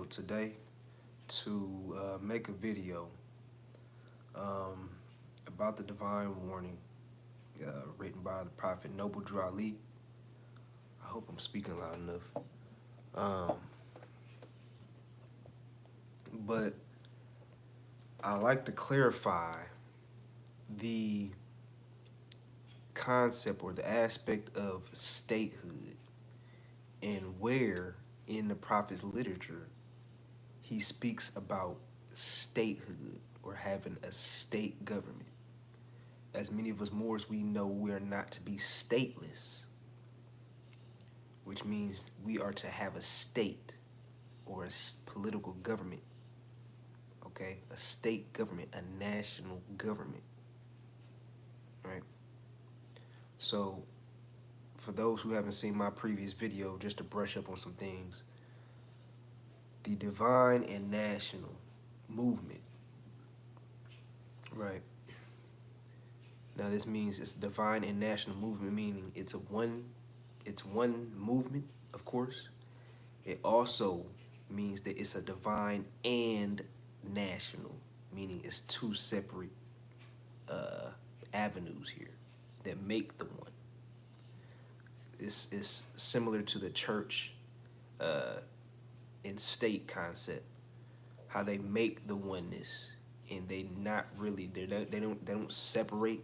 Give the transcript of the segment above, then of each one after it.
today to make a video about the divine warning written by the prophet Noble Drew Ali. I hope I'm speaking loud enough. But I like to clarify the concept or the aspect of statehood and where in the prophet's literature he speaks about statehood or having a state government. As many of us Moors, we know we're not to be stateless, which means we are to have a state or a political government, okay? A state government, a national government, right? So for those who haven't seen my previous video, just to brush up on some things, the divine and national movement, right? Now this means it's a divine and national movement, meaning it's one movement, of course. It also means that it's a divine and national, meaning it's two separate avenues here that make the one. It's similar to the church and state concept, how they make the oneness, and they don't separate,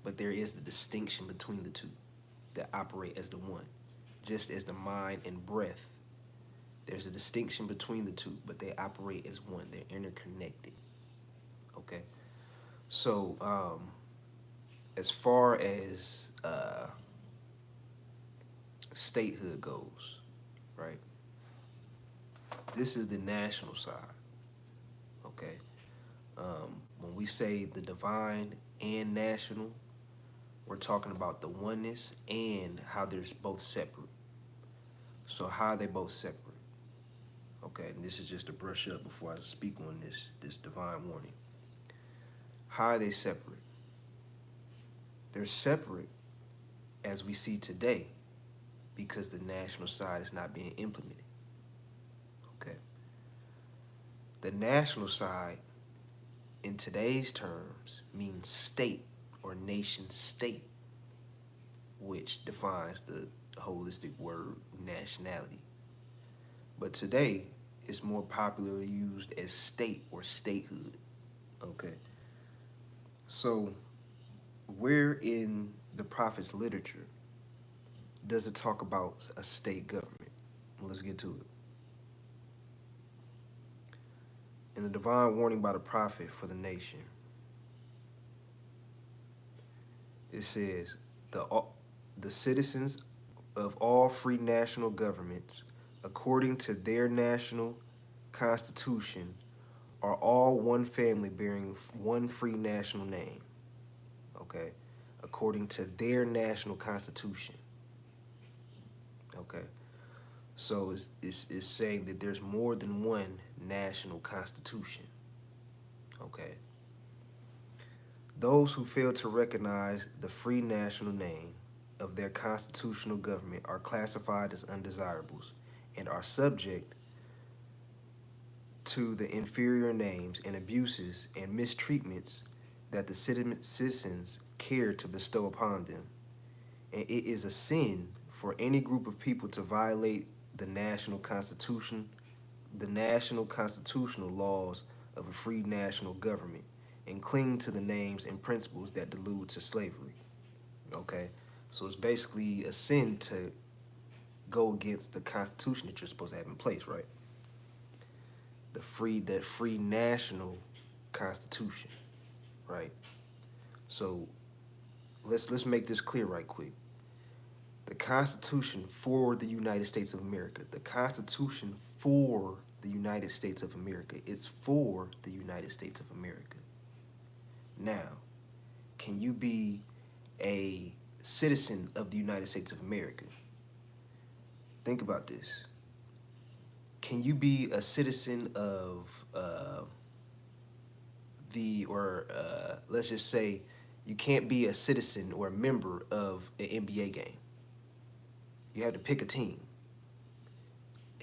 but there is the distinction between the two that operate as the one. Just as the mind and breath, there's a distinction between the two, but they operate as one. They're interconnected. Okay. So as far as statehood goes, right? This is the national side. Okay. When we say the divine and national, we're talking about the oneness and how they're both separate. So how are they both separate? Okay, and this is just to brush up before I speak on this divine warning. How are they separate? They're separate as we see today because the national side is not being implemented. Okay. The national side in today's terms means state or nation state, which defines the holistic word nationality. But today, it's more popularly used as state or statehood. Okay. So, where in the prophet's literature does it talk about a state government? Well, let's get to it. In the divine warning by the prophet for the nation, it says, the citizens of all free national governments, according to their national constitution, are all one family bearing one free national name. Okay? According to their national constitution. Okay? So it's saying that there's more than one national constitution. Okay? Those who fail to recognize the free national name of their constitutional government are classified as undesirables and are subject to the inferior names and abuses and mistreatments that the citizens care to bestow upon them. And it is a sin for any group of people to violate the national constitutional laws of a free national government and cling to the names and principles that delude to slavery. Okay? So it's basically a sin to go against the constitution that you're supposed to have in place, right? The free national constitution, right? So let's make this clear right quick. The Constitution for the United States of America, the Constitution for the United States of America, it's for the United States of America. Now, can you be a citizen of the United States of America? Think about this. Can you be a citizen of let's just say you can't be a citizen or a member of an NBA game. You have to pick a team.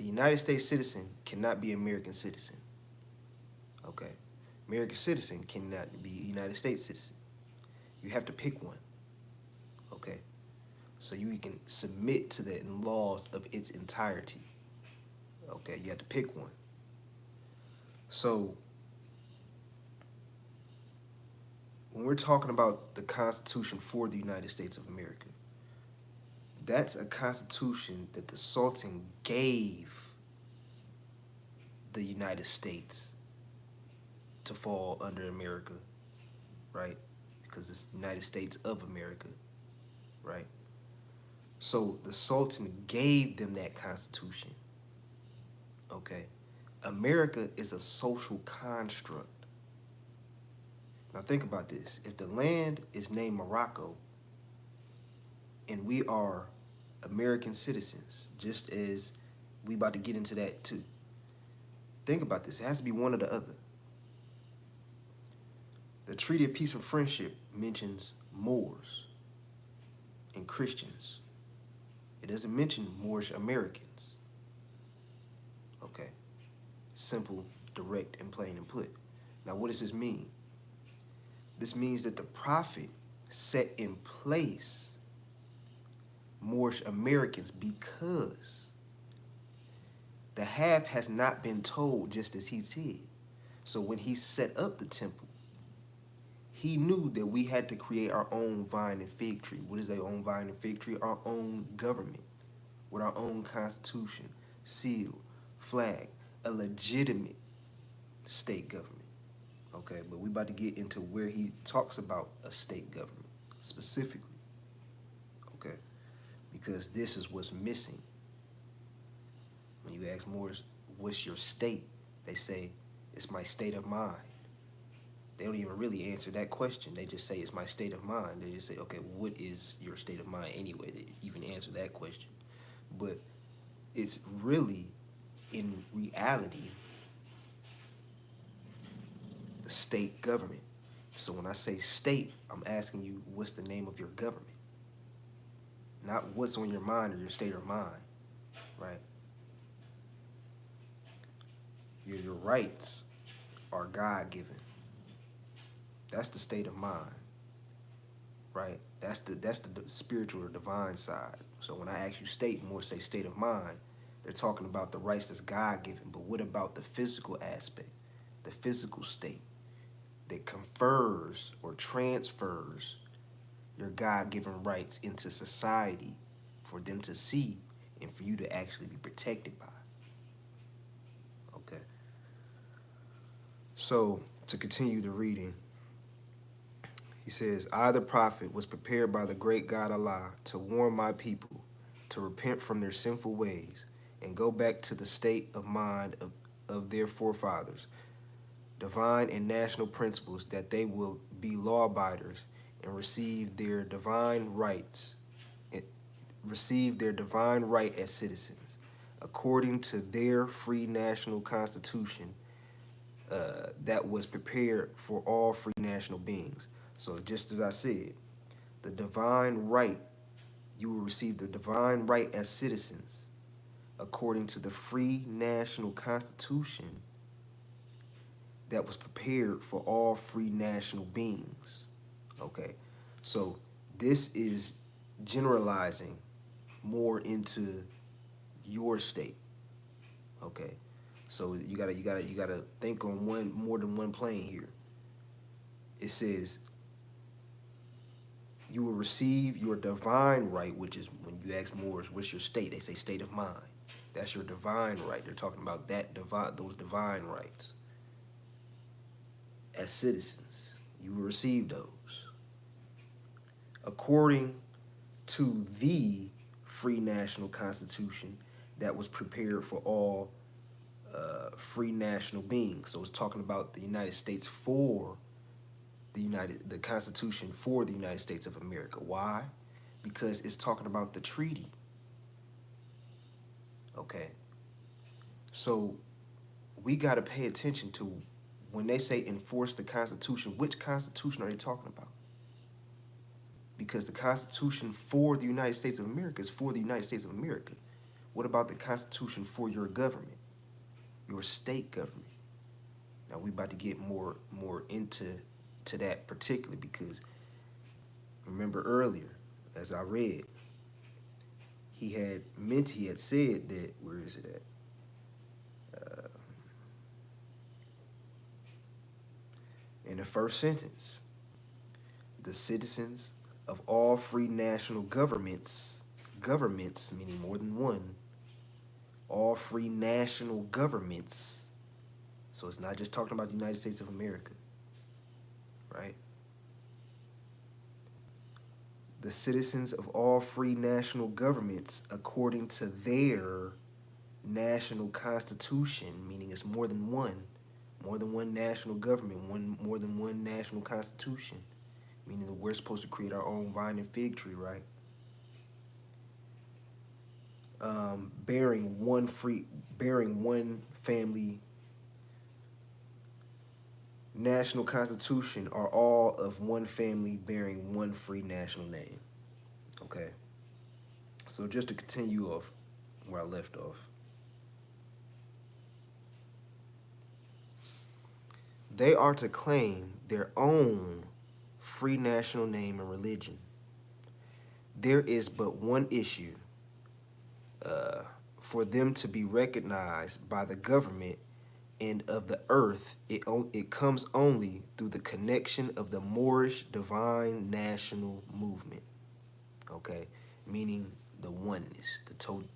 A United States citizen cannot be an American citizen. Okay. American citizen cannot be a United States citizen. You have to pick one. Okay. So you can submit to the laws of its entirety. Okay, you have to pick one. So when we're talking about the Constitution for the United States of America, that's a constitution that the Sultan gave the United States to fall under America, right? Because it's the United States of America, right? So the Sultan gave them that constitution, okay? America is a social construct. Now think about this. If the land is named Morocco, and we are American citizens, just as we about to get into that too. Think about this. It has to be one or the other. The Treaty of Peace and Friendship mentions Moors and Christians. It doesn't mention Moorish Americans. Okay. Simple, direct, and plain and put. Now, what does this mean? This means that the Prophet set in place Moorish Americans because the half has not been told just as he did. So when he set up the temple, he knew that we had to create our own vine and fig tree. What is our own vine and fig tree? Our own government with our own constitution, seal, flag, a legitimate state government. Okay, but we about to get into where he talks about a state government specifically. Okay, because this is what's missing. When you ask Moors, what's your state? They say, it's my state of mind. They don't even really answer that question. They just say, it's my state of mind. They just say, okay, what is your state of mind anyway? They even answer that question. But it's really, in reality, the state government. So when I say state, I'm asking you, what's the name of your government? Not what's on your mind or your state of mind, right? Your rights are God-given. That's the state of mind, right? That's the spiritual or divine side. So when I ask you state, more say state of mind, they're talking about the rights that's God-given. But what about the physical aspect, the physical state that confers or transfers your God-given rights into society for them to see and for you to actually be protected by? Okay. So to continue the reading, he says, I, the prophet, was prepared by the great God Allah to warn my people to repent from their sinful ways and go back to the state of mind of their forefathers, divine and national principles, that they will be law-abiders and receive their divine rights, receive their divine right as citizens, according to their free national constitution that was prepared for all free national beings. So just as I said, the divine right, you will receive the divine right as citizens according to the free national constitution that was prepared for all free national beings. Okay, so this is generalizing more into your state. Okay, so you gotta think on more than one plane here. It says you will receive your divine right, which is when you ask Moors, what's your state? They say state of mind. That's your divine right. They're talking about those divine rights. As citizens, you will receive those according to the free national constitution that was prepared for all free national beings. So it's talking about the United States for the Constitution for the United States of America. Why? Because it's talking about the treaty. Okay. So we got to pay attention to when they say enforce the Constitution, which Constitution are they talking about? Because the Constitution for the United States of America is for the United States of America. What about the Constitution for your government, your state government? Now we about to get more into that particularly, because remember earlier, as I read, he had said that, where is it at? In the first sentence, the citizens of all free national governments, meaning more than one, all free national governments. So it's not just talking about the United States of America, right? The citizens of all free national governments, according to their national constitution, meaning it's more than one national government, more than one national constitution, meaning that we're supposed to create our own vine and fig tree, right? Bearing one family national constitution, are all of one family bearing one free national name. Okay. So just to continue off where I left off. They are to claim their own free national name and religion. There is but one issue for them to be recognized by the government and of the earth. It comes only through the connection of the Moorish divine national movement. Okay, meaning the oneness,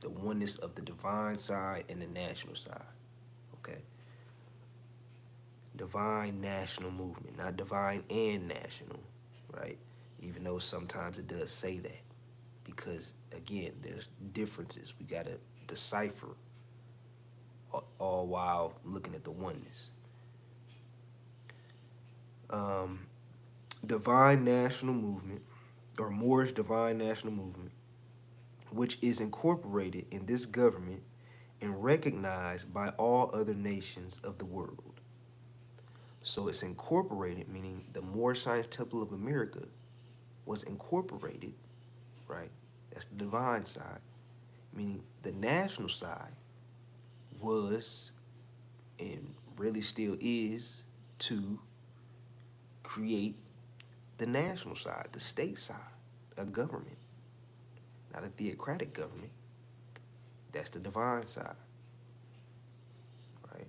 the oneness of the divine side and the national side. Okay, divine national movement, not divine and national, right? Even though sometimes it does say that, because again, there's differences we gotta decipher, all while looking at the oneness. Divine national movement, or Moorish divine national movement, which is incorporated in this government and recognized by all other nations of the world. So it's incorporated, meaning the Moorish Science Temple of America was incorporated, right? That's the divine side, meaning the national side was, and really still is, to create the national side, the state side, a government, not a theocratic government. That's the divine side, right?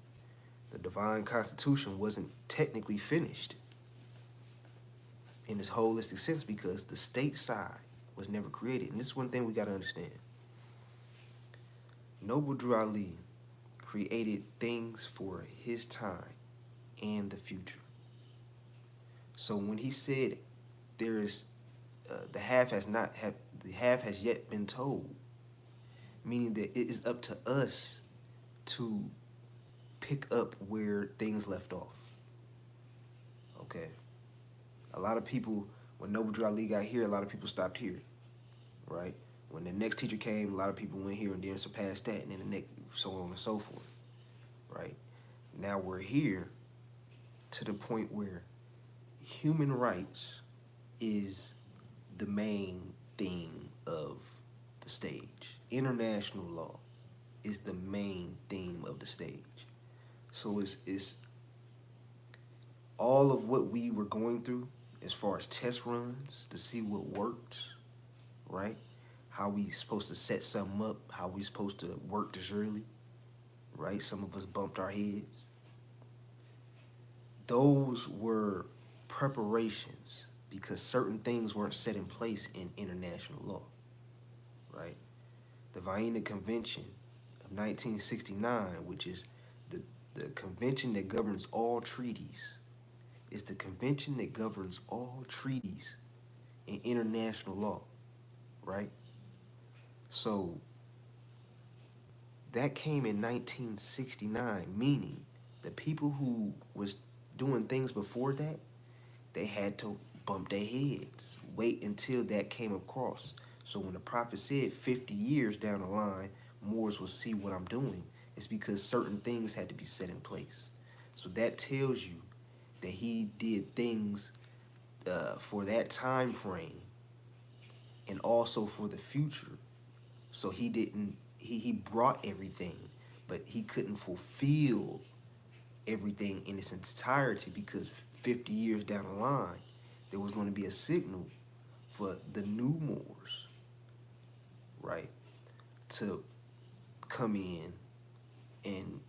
The divine constitution wasn't technically finished in its holistic sense because the state side was never created. And this is one thing we got to understand. Noble Drew Ali created things for his time and the future. So when he said there is the half has yet been told, meaning that it is up to us to pick up where things left off. Okay. A lot of people, when Noble Drew Ali got here, a lot of people stopped here, right? When the next teacher came, a lot of people went here and then surpassed that, and then the next, so on and so forth, right? Now we're here to the point where human rights is the main theme of the stage. International law is the main theme of the stage. So it's all of what we were going through as far as test runs to see what works, right? How we supposed to set something up, how we supposed to work this early, right? Some of us bumped our heads. Those were preparations because certain things weren't set in place in international law, right? The Vienna Convention of 1969, which is the convention that governs all treaties, is the convention that governs all treaties in international law, right? So that came in 1969, meaning the people who was doing things before that, they had to bump their heads, wait until that came across. So when the prophet said 50 years down the line, Moors will see what I'm doing, it's because certain things had to be set in place. So that tells you that he did things for that time frame and also for the future. So he he brought everything, but he couldn't fulfill everything in its entirety because 50 years down the line, there was going to be a signal for the new Moors, right, to come in and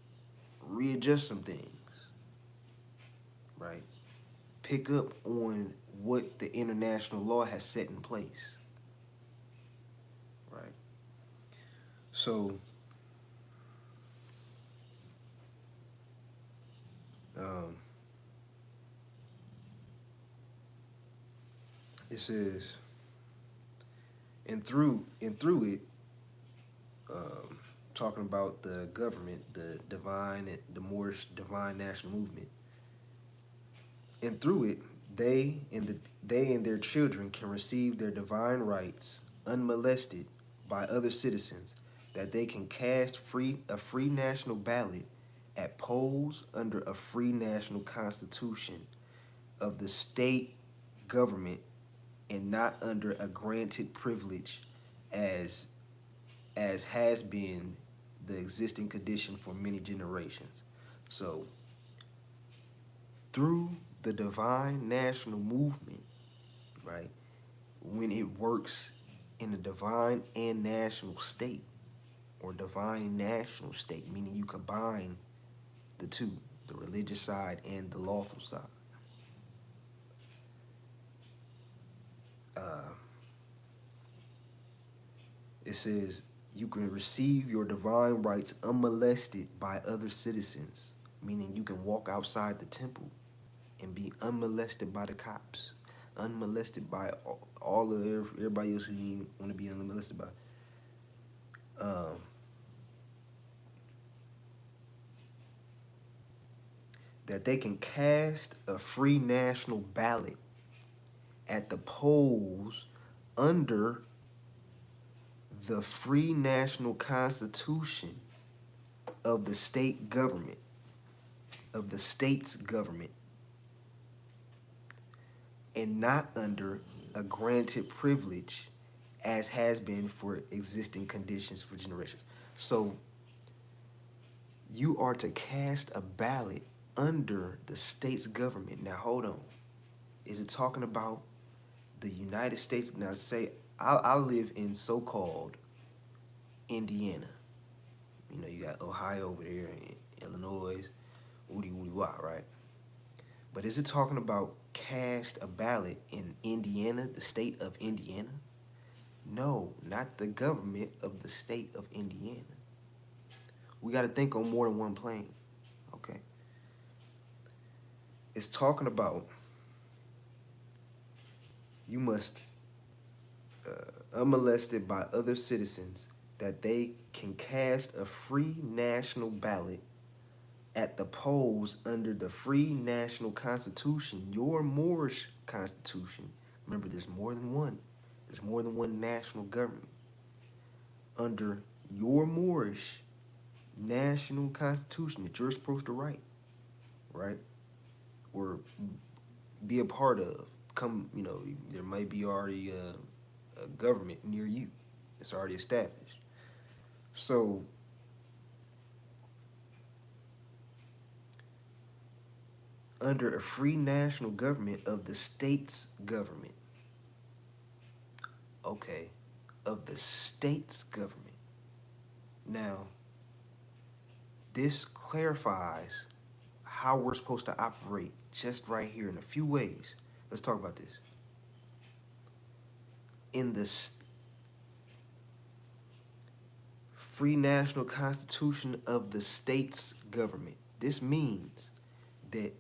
readjust some things, right? Pick up on what the international law has set in place, right? So, um, it says, and through it, um, talking about the government, the Moorish divine national movement, and through it, they and their children can receive their divine rights unmolested by other citizens, that they can cast a free national ballot at polls under a free national constitution of the state government and not under a granted privilege as has been the existing condition for many generations. So through the divine national movement, right, when it works in a divine and national state, or divine national state, meaning you combine the two, the religious side and the lawful side. Uh, it says you can receive your divine rights unmolested by other citizens, meaning you can walk outside the temple and be unmolested by the cops, unmolested by all of everybody else who you want to be unmolested by. That they can cast a free national ballot at the polls under the free national constitution of the state government, of the state's government, and not under a granted privilege as has been for existing conditions for generations. So you are to cast a ballot under the state's government. Now hold on. Is it talking about the United States? Now say I live in so-called Indiana. You know, you got Ohio over there, Illinois, woody woody wah, right? But is it talking about cast a ballot in Indiana, the state of Indiana? No, not the government of the state of Indiana. We got to think on more than one plane, okay? It's talking about you must, unmolested by other citizens, that they can cast a free national ballot at the polls under the free national constitution, your Moorish constitution. Remember, there's more than one. There's more than one national government. Under your Moorish national constitution that you're supposed to write, right? Or be a part of. Come, you know, there might be already a government near you. It's already established. So under a free national government of the state's government. Okay, of the state's government. Now, this clarifies how we're supposed to operate just right here in a few ways. Let's talk about this. In the free national constitution of the state's government, this means that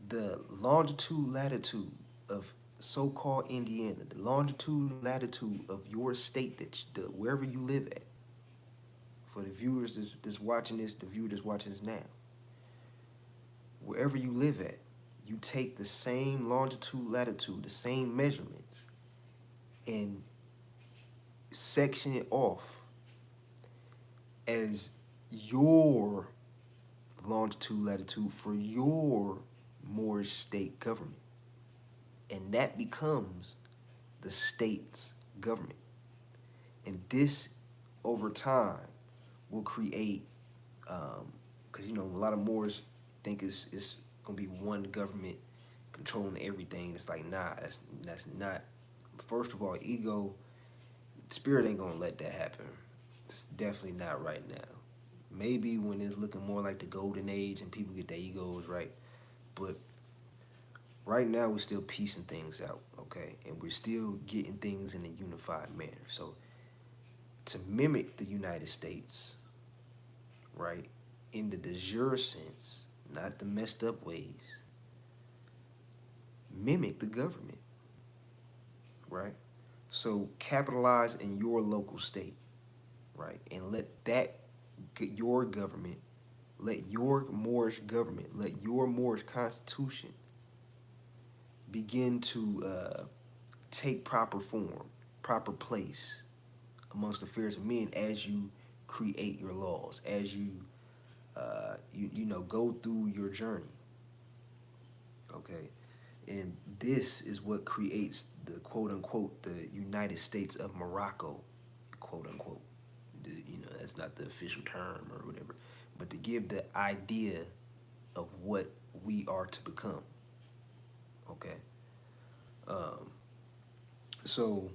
the longitude, latitude of so-called Indiana, the longitude, latitude of your state, wherever you live at, for the viewers that's watching this, the viewer that's watching this now, wherever you live at, you take the same longitude, latitude, the same measurements, and section it off as your longitude, latitude for your Moorish state government. And that becomes the state's government. And this over time will create, because you know a lot of Moors think it's gonna be one government controlling everything. It's like nah, that's not. First of all, ego, spirit ain't gonna let that happen. It's definitely not right now. Maybe when it's looking more like the golden age and people get their egos right, but right now we're still piecing things out, okay, and we're still getting things in a unified manner. So to mimic the United States, right, in the de jure sense, not the messed up ways, mimic the government, right? So capitalize in your local state, right? And let that get your government, let your Moorish government, let your Moorish constitution begin to take proper form, proper place amongst the affairs of men as you create your laws, as you you know go through your journey. Okay, and this is what creates the quote unquote the United States of Morocco, quote unquote. You know that's not the official term or whatever, but to give the idea of what we are to become. Okay, um, so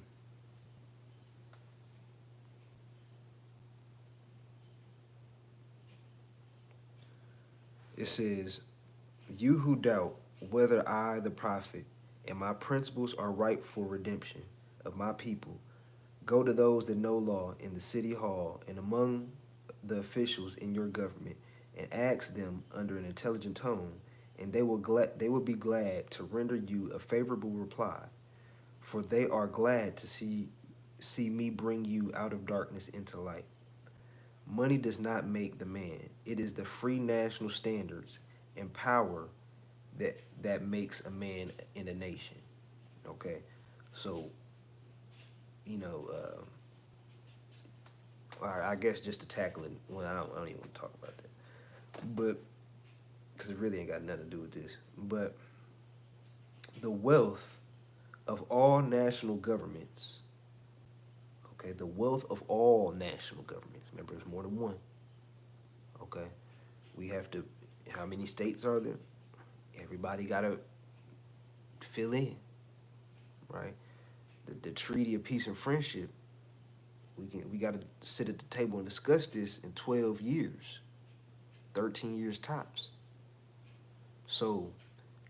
it says, "You who doubt whether I, the prophet, and my principles are ripe for redemption of my people, go to those that know law in the city hall and among the officials in your government, and ask them under an intelligent tone, and they will be glad to render you a favorable reply, for they are glad to see me bring you out of darkness into light. Money does not make the man; it is the free national standards and power that makes a man in a nation." Okay, so you know. I guess just to tackle it, well, I don't even want to talk about that. But, because it really ain't got nothing to do with this. But the wealth of all national governments, okay, the wealth of all national governments, remember it's more than one, okay? We have to, how many states are there? Everybody got to fill in, right? The Treaty of Peace and Friendship, we got to sit at the table and discuss this in 12 years, 13 years tops. So,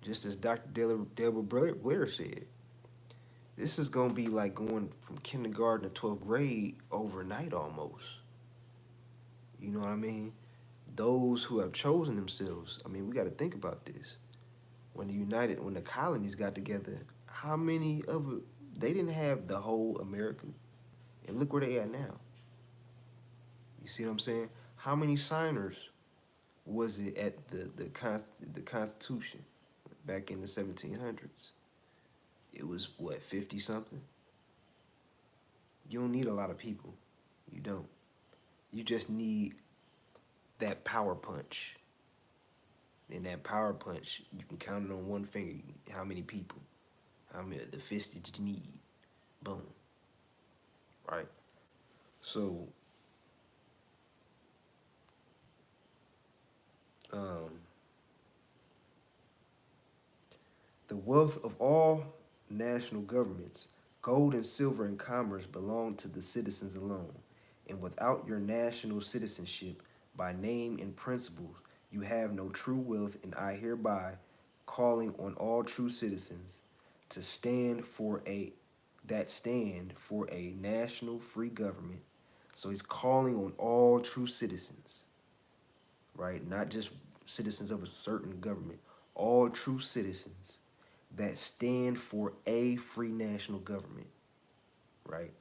just as Dr. Delbert Blair said, this is going to be like going from kindergarten to 12th grade overnight almost. You know what I mean? Those who have chosen themselves, I mean, we got to think about this. When the colonies got together, how many of it, they didn't have the whole America. And look where they at now. You see what I'm saying? How many signers was it at the Constitution back in the 1700s? It was what, 50 something? You don't need a lot of people. You don't. You just need that power punch. And that power punch, you can count it on one finger. How many people? How many the fists that you need? Boom. Right? So, um, the wealth of all national governments, gold and silver and commerce belong to the citizens alone. And without your national citizenship, by name and principles, you have no true wealth, and I hereby calling on all true citizens to stand for a national free government. So he's calling on all true citizens, right? Not just citizens of a certain government, all true citizens that stand for a free national government, right?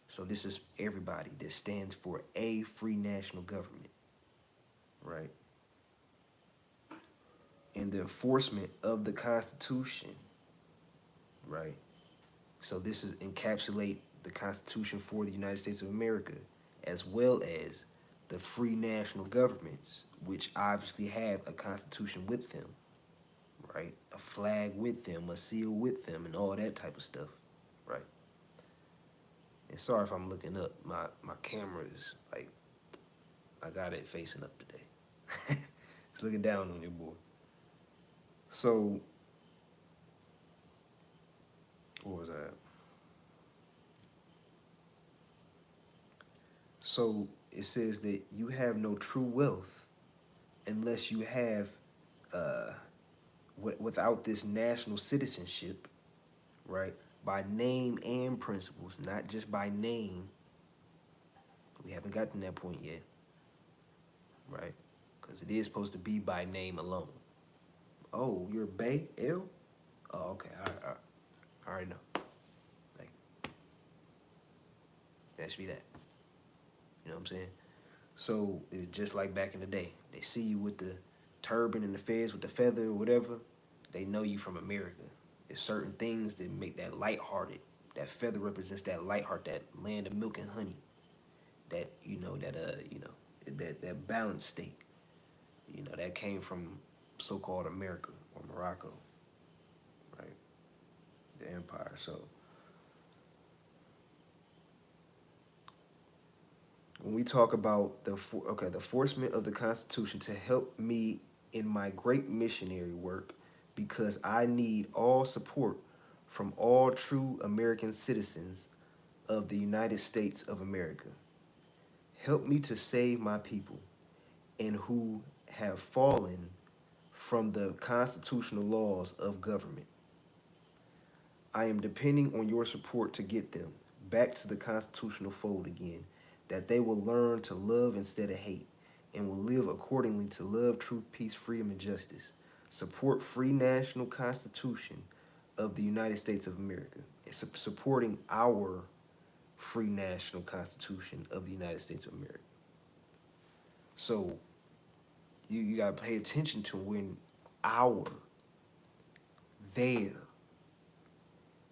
So this is everybody that stands for a free national government, right? And the enforcement of the Constitution, right? So this is encapsulate the Constitution for the United States of America, as well as the free national governments, which obviously have a constitution with them, right? A flag with them, a seal with them, and all that type of stuff, right? And sorry if I'm looking up. My camera is like, I got it facing up today. It's looking down on your boy. So, what was that? So it says that you have no true wealth unless you have, uh, without this national citizenship, right? By name and principles, not just by name. We haven't gotten to that point yet, right? Because it is supposed to be by name alone. Oh, you're Bay L? Oh, okay. I already know. Like, that should be that. You know what I'm saying? So it's just like back in the day. They see you with the turban and the fez with the feather or whatever. They know you from America. There's certain things that make that lighthearted. That feather represents that lightheart, that land of milk and honey. That that balanced state. That came from so-called America or Morocco, right? The empire. So when we talk about the enforcement of the Constitution to help me in my great missionary work, because I need all support from all true American citizens of the United States of America. Help me to save my people and who have fallen from the constitutional laws of government. I am depending on your support to get them back to the constitutional fold again, that they will learn to love instead of hate and will live accordingly to love, truth, peace, freedom, and justice. Support free national constitution of the United States of America. It's supporting our free national constitution of the United States of America. So you got to pay attention to when our, their,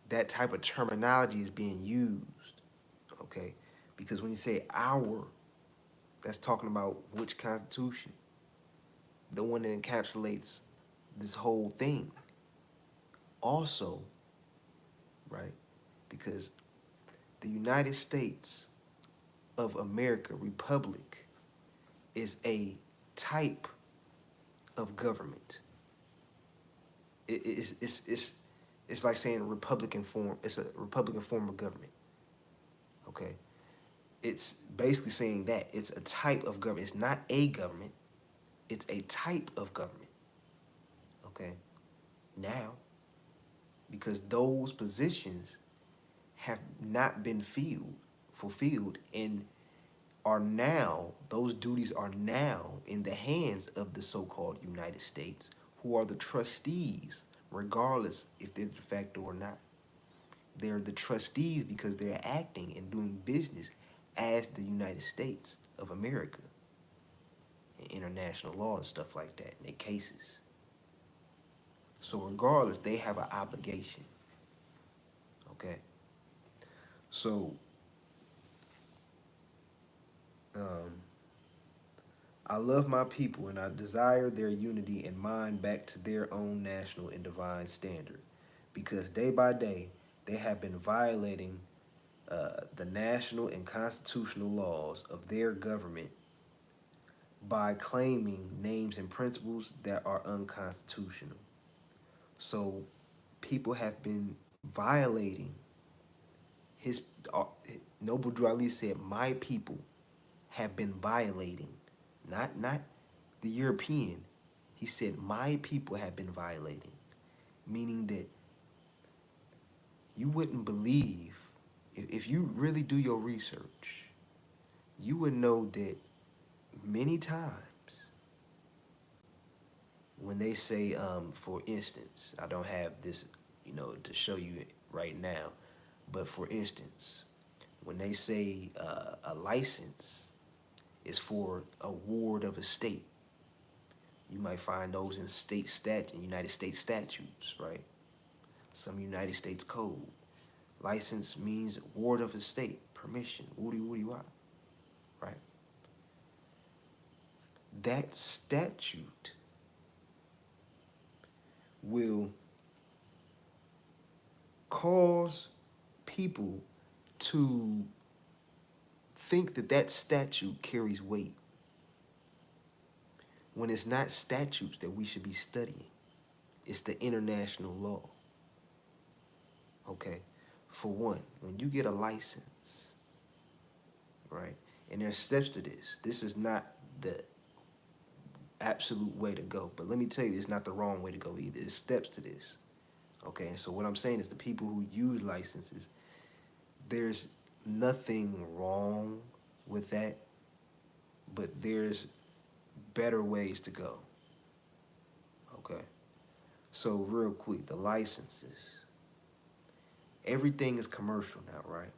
that type of terminology is being used, okay? Because when you say our, that's talking about which constitution? The one that encapsulates this whole thing. Also, right? Because the United States of America, Republic, is a type of government. It's like saying Republican form. It's a Republican form of government. Okay, it's basically saying that it's a type of government. It's not a government. It's a type of government. Okay, now because those positions have not been fulfilled, and are now, those duties are now in the hands of the so-called United States, who are the trustees, regardless if they're de facto or not. They're the trustees because they're acting and doing business as the United States of America in international law and stuff like that in their cases. So regardless, they have an obligation. Okay? So I love my people and I desire their unity and mind back to their own national and divine standard, because day by day they have been violating the national and constitutional laws of their government by claiming names and principles that are unconstitutional. So people have been violating his, Noble Drew Ali said, my people have been violating, not the European. He said, my people have been violating, meaning that you wouldn't believe, if you really do your research, you would know that many times when they say, for instance, I don't have this, to show you right now, but for instance, when they say a license is for a ward of a state, you might find those in United States statutes, right? Some United States code. License means ward of a state, permission, woody woody wop, right? That statute will cause people to think that that statute carries weight when it's not statutes that we should be studying. It's the international law. Okay? For one, when you get a license, right? And there's steps to this. This is not the absolute way to go. But let me tell you, it's not the wrong way to go either. There's steps to this. Okay? And so what I'm saying is the people who use licenses, there's nothing wrong with that, but there's better ways to go. Okay? So real quick, the licenses. Everything is commercial now, right?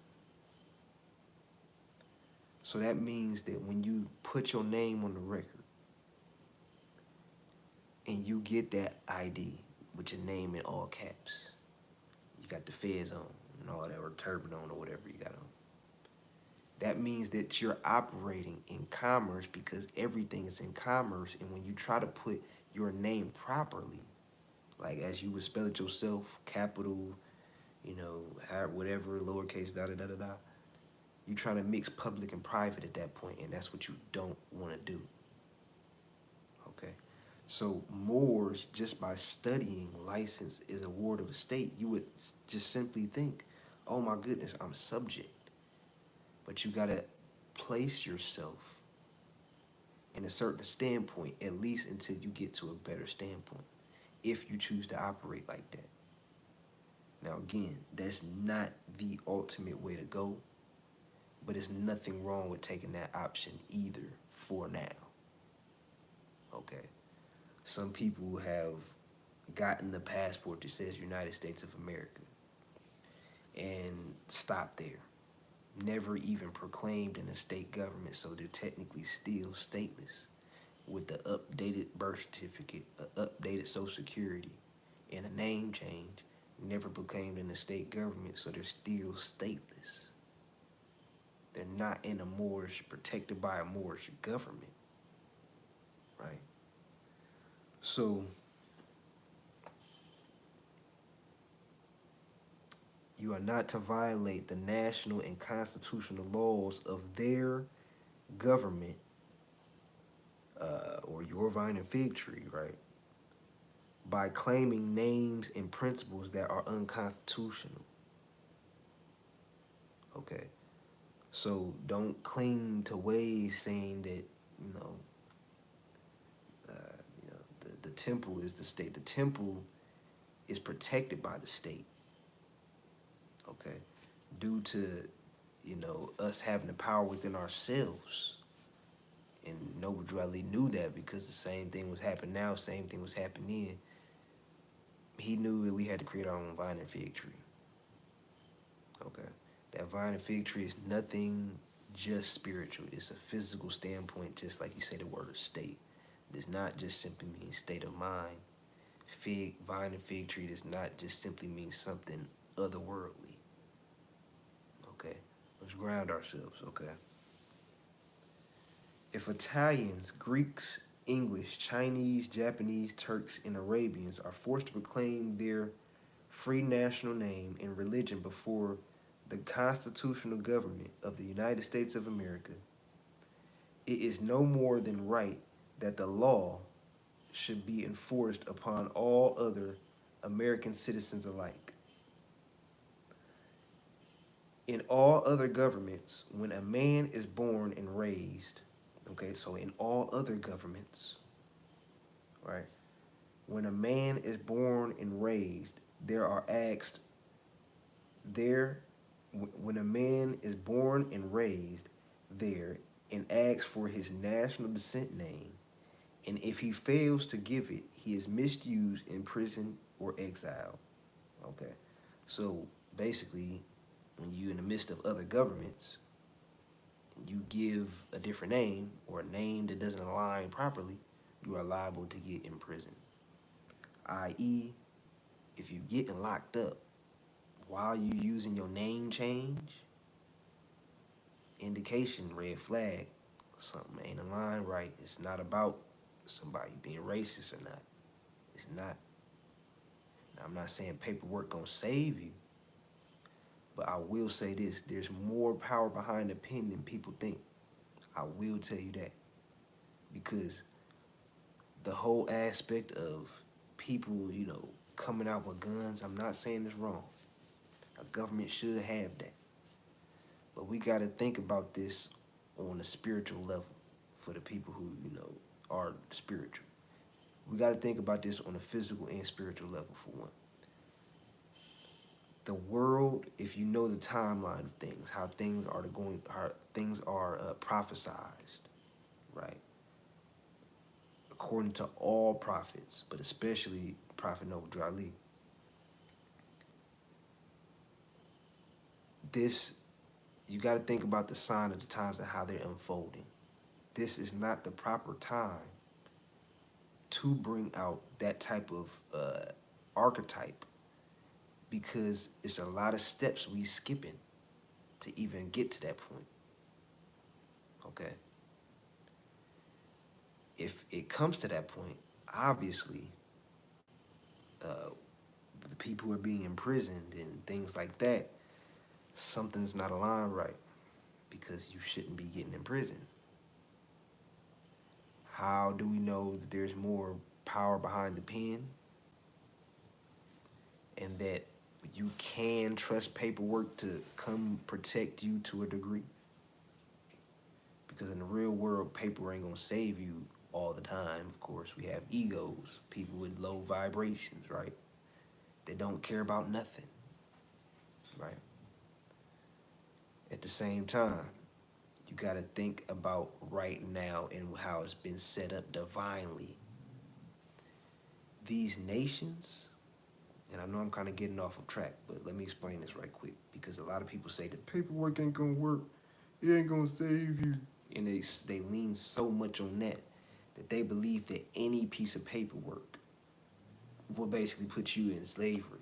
So that means that when you put your name on the record and you get that ID with your name in all caps, you got the feds on and all that, or turban on, or whatever you got on. That means that you're operating in commerce because everything is in commerce. And when you try to put your name properly, like as you would spell it yourself, capital, you know, whatever, lowercase, da-da-da-da-da, you're trying to mix public and private at that point, and that's what you don't want to do. Okay? So Moors, just by studying license is a ward of a state, you would just simply think, oh my goodness, I'm subject. But you got to place yourself in a certain standpoint, at least until you get to a better standpoint, if you choose to operate like that. Now, again, that's not the ultimate way to go, but there's nothing wrong with taking that option either for now. Okay? Some people have gotten the passport that says United States of America and stopped there. Never even proclaimed in a state government, so they're technically still stateless with the updated birth certificate, updated social security, and a name change. Never proclaimed in the state government, so they're still stateless. They're not in a Moorish, protected by a Moorish government, right? So you are not to violate the national and constitutional laws of their government, or your vine and fig tree, right? By claiming names and principles that are unconstitutional. Okay. So don't cling to ways saying that, the temple is the state. The temple is protected by the state. Okay. Due to, us having the power within ourselves. And Noble Drew Ali knew that because the same thing was happening now, same thing was happening then. He knew that we had to create our own vine and fig tree. Okay. That vine and fig tree is nothing just spiritual. It's a physical standpoint, just like you say the word state. It does not just simply mean state of mind. Vine and fig tree does not just simply mean something otherworldly. Okay. Let's ground ourselves, okay? If Italians, Greeks, English, Chinese, Japanese, Turks, and Arabians are forced to proclaim their free national name and religion before the constitutional government of the United States of America, it is no more than right that the law should be enforced upon all other American citizens alike. In all other governments, when a man is born and raised, okay, so in all other governments, right, when a man is born and raised, when a man is born and raised there and asks for his national descent name, and if he fails to give it, he is misused, imprisoned, or exiled. Okay, so basically, when you're in the midst of other governments, you give a different name or a name that doesn't align properly, you are liable to get imprisoned. I.e., if you're getting locked up while you using your name change, indication, red flag, something ain't aligned right. It's not about somebody being racist or not. It's not. Now, I'm not saying paperwork gonna save you, But I will say this, there's more power behind the pen than people think. I will tell you that. Because the whole aspect of people, coming out with guns, I'm not saying it's wrong. A government should have that. But we got to think about this on a spiritual level for the people who, are spiritual. We got to think about this on a physical and spiritual level for one. The world, if you know the timeline of things, how things are prophesized, right? According to all prophets, but especially Prophet Noble Drew Ali. This, you got to think about the sign of the times and how they're unfolding. This is not the proper time to bring out that type of archetype, because it's a lot of steps we skipping to even get to that point. Okay? If it comes to that point, obviously, the people who are being imprisoned and things like that, something's not aligned right, because you shouldn't be getting in prison. How do we know that there's more power behind the pen and that you can trust paperwork to come protect you to a degree? Because in the real world, paper ain't gonna save you all the time. Of course, we have egos, people with low vibrations, right? They don't care about nothing, right? At the same time, you got to think about right now and how it's been set up divinely. These nations, and I know I'm kind of getting off of track, but let me explain this right quick, because a lot of people say that paperwork ain't gonna work, it ain't gonna save you, and they lean so much on that they believe that any piece of paperwork will basically put you in slavery,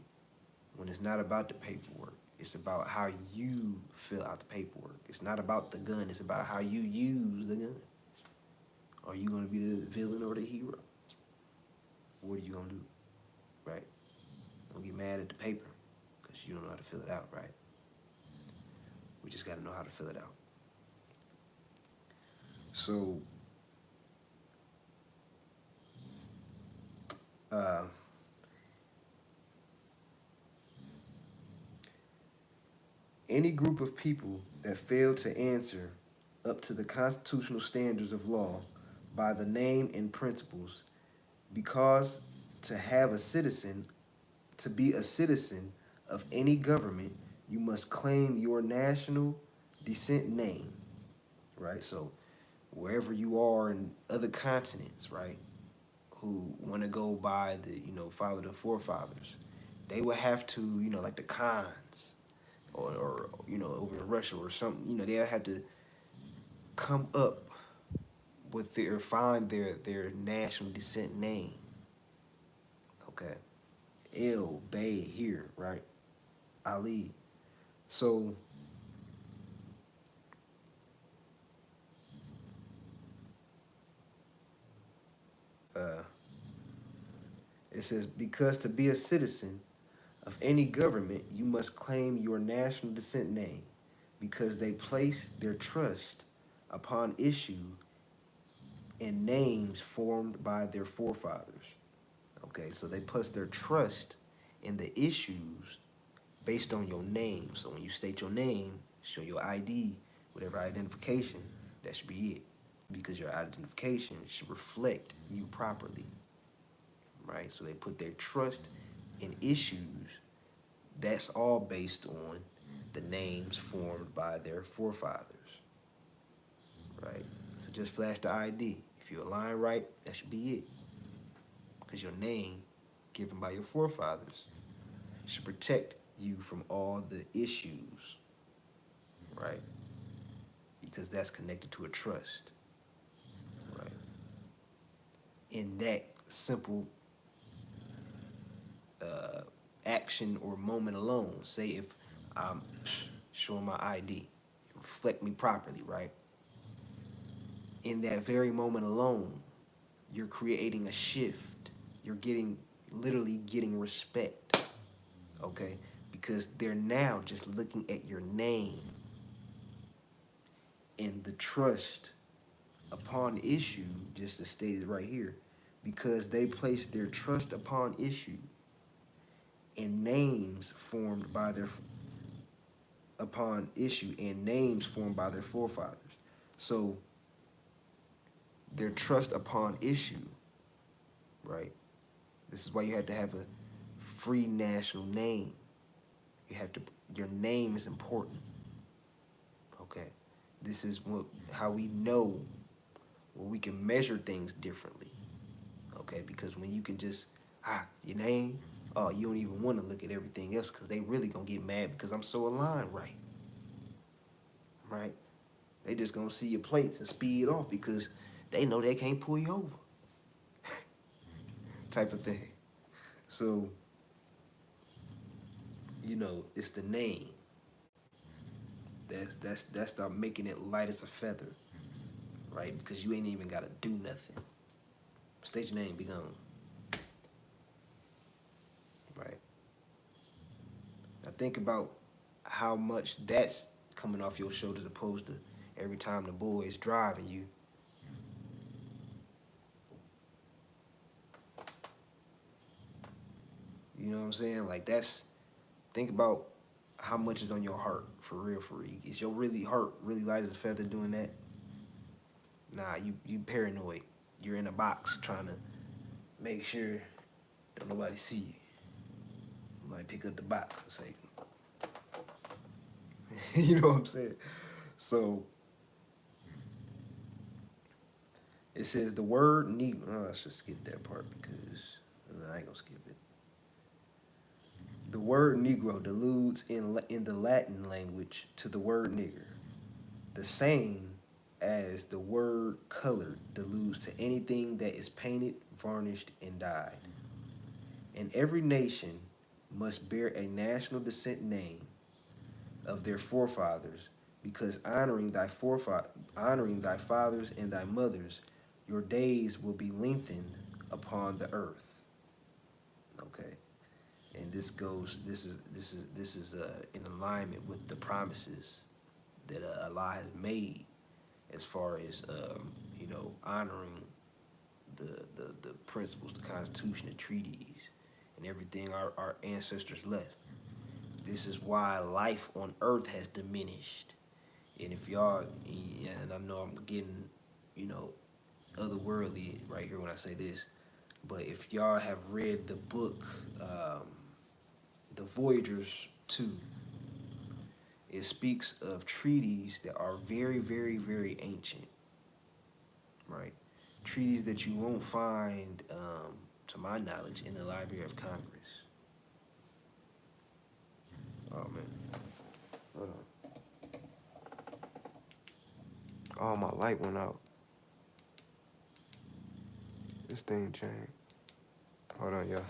when it's not about the paperwork. It's about how you fill out the paperwork. It's not about the gun. It's about how you use the gun. Are you going to be the villain or the hero? What are you going to do, right? Don't get mad at the paper because you don't know how to fill it out, right? We just got to know how to fill it out. So, any group of people that fail to answer up to the constitutional standards of law by the name and principles, because to be a citizen of any government, you must claim your national descent name, right? So wherever you are in other continents, right, who want to go by the, follow the forefathers, they will have to, like the Khans, or over in Russia or something, they'll have to come up with find their national descent name. Okay. El Bay here, right? Ali. So it says, because to be a citizen of any government, you must claim your national descent name, because they place their trust upon issue and names formed by their forefathers. Okay, so they put their trust in the issues based on your name. So when you state your name, show your ID, whatever identification, that should be it. Because your identification should reflect you properly, right? So they put their trust in issues. That's all based on the names formed by their forefathers, right? So just flash the ID. If you align right, that should be it. Because your name, given by your forefathers, should protect you from all the issues, right? Because that's connected to a trust, right? In that simple action or moment alone, say if I'm showing my ID, reflect me properly, right? In that very moment alone, you're creating a shift. You're literally getting respect, okay? because they're now just looking at your name and the trust upon issue, just as stated right here, because they place their trust upon issue and names formed by their upon issue and names formed by their forefathers. So their trust upon issue, right? This is why you have to have a free national name. You have to, your name is important. Okay. This is how we know, well, we can measure things differently. Okay, because when you can just your name, oh, you don't even want to look at everything else because they really gonna get mad because I'm so aligned right. Right? They just gonna see your plates and speed off because they know they can't pull you over. Type of thing. So, you know, it's the name. That's the making it light as a feather. Right? Because you ain't even gotta do nothing. State your name, be gone. Right? Now think about how much that's coming off your shoulders opposed to every time the boy is driving you. You know what I'm saying? Like think about how much is on your heart, for real, for real. Is your heart really light as a feather doing that? Nah, you paranoid. You're in a box trying to make sure don't nobody see you. You might pick up the box and say, you know what I'm saying? So it says the word Negro. Oh, I should skip that part because I ain't gonna skip it. The word Negro deludes in the Latin language to the word nigger, the same as the word colored deludes to anything that is painted, varnished, and dyed. And every nation must bear a national descent name of their forefathers, because honoring thy fathers and thy mothers, your days will be lengthened upon the earth. Okay, and this is in alignment with the promises that Allah has made, as far as you know, honoring the principles, the Constitution, the treaties, and everything our ancestors left. This is why life on Earth has diminished. And if y'all, and I know I'm getting, you know, otherworldly right here when I say this, but if y'all have read the book, The Voyagers 2, it speaks of treaties that are very, very, very ancient, right? Treaties that you won't find, to my knowledge, in the Library of Congress. Oh, man. Hold on. Oh, my light went out. This thing changed. Hold on, y'all.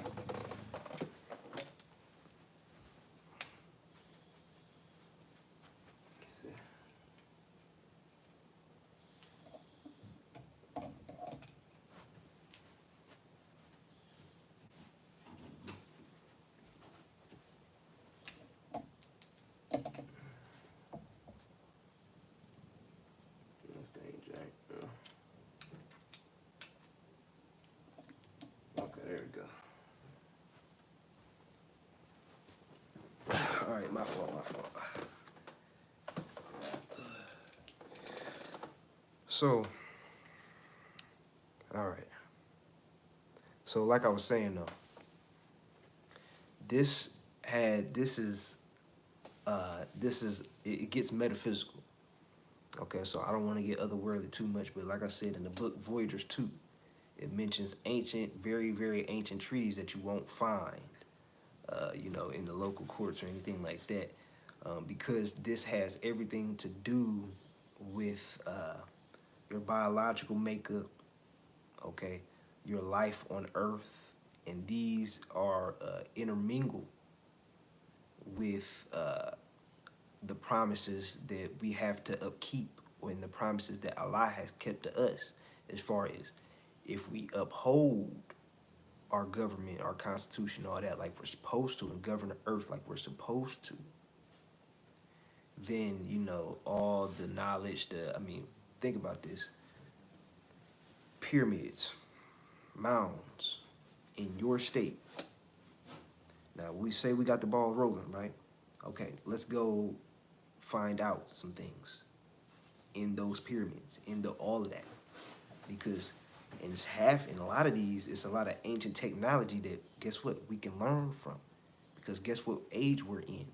Okay, there we go. All right, my fault. So, all right. So, like I was saying though, it gets metaphysical. Okay, so I don't want to get otherworldly too much, but like I said in the book Voyagers 2, it mentions ancient, very, very ancient treaties that you won't find, you know, in the local courts or anything like that, because this has everything to do with your biological makeup, okay, your life on Earth, and these are intermingled with the promises that we have to upkeep, and the promises that Allah has kept to us, as far as if we uphold our government, our constitution, all that like we're supposed to, and govern the earth like we're supposed to, then all the knowledge, think about this: pyramids, mounds in your state. Now we say we got the ball rolling, right? Okay, let's go find out some things in those pyramids, in all of that, because in a lot of these, it's a lot of ancient technology that, guess what, we can learn from, because guess what age we're in,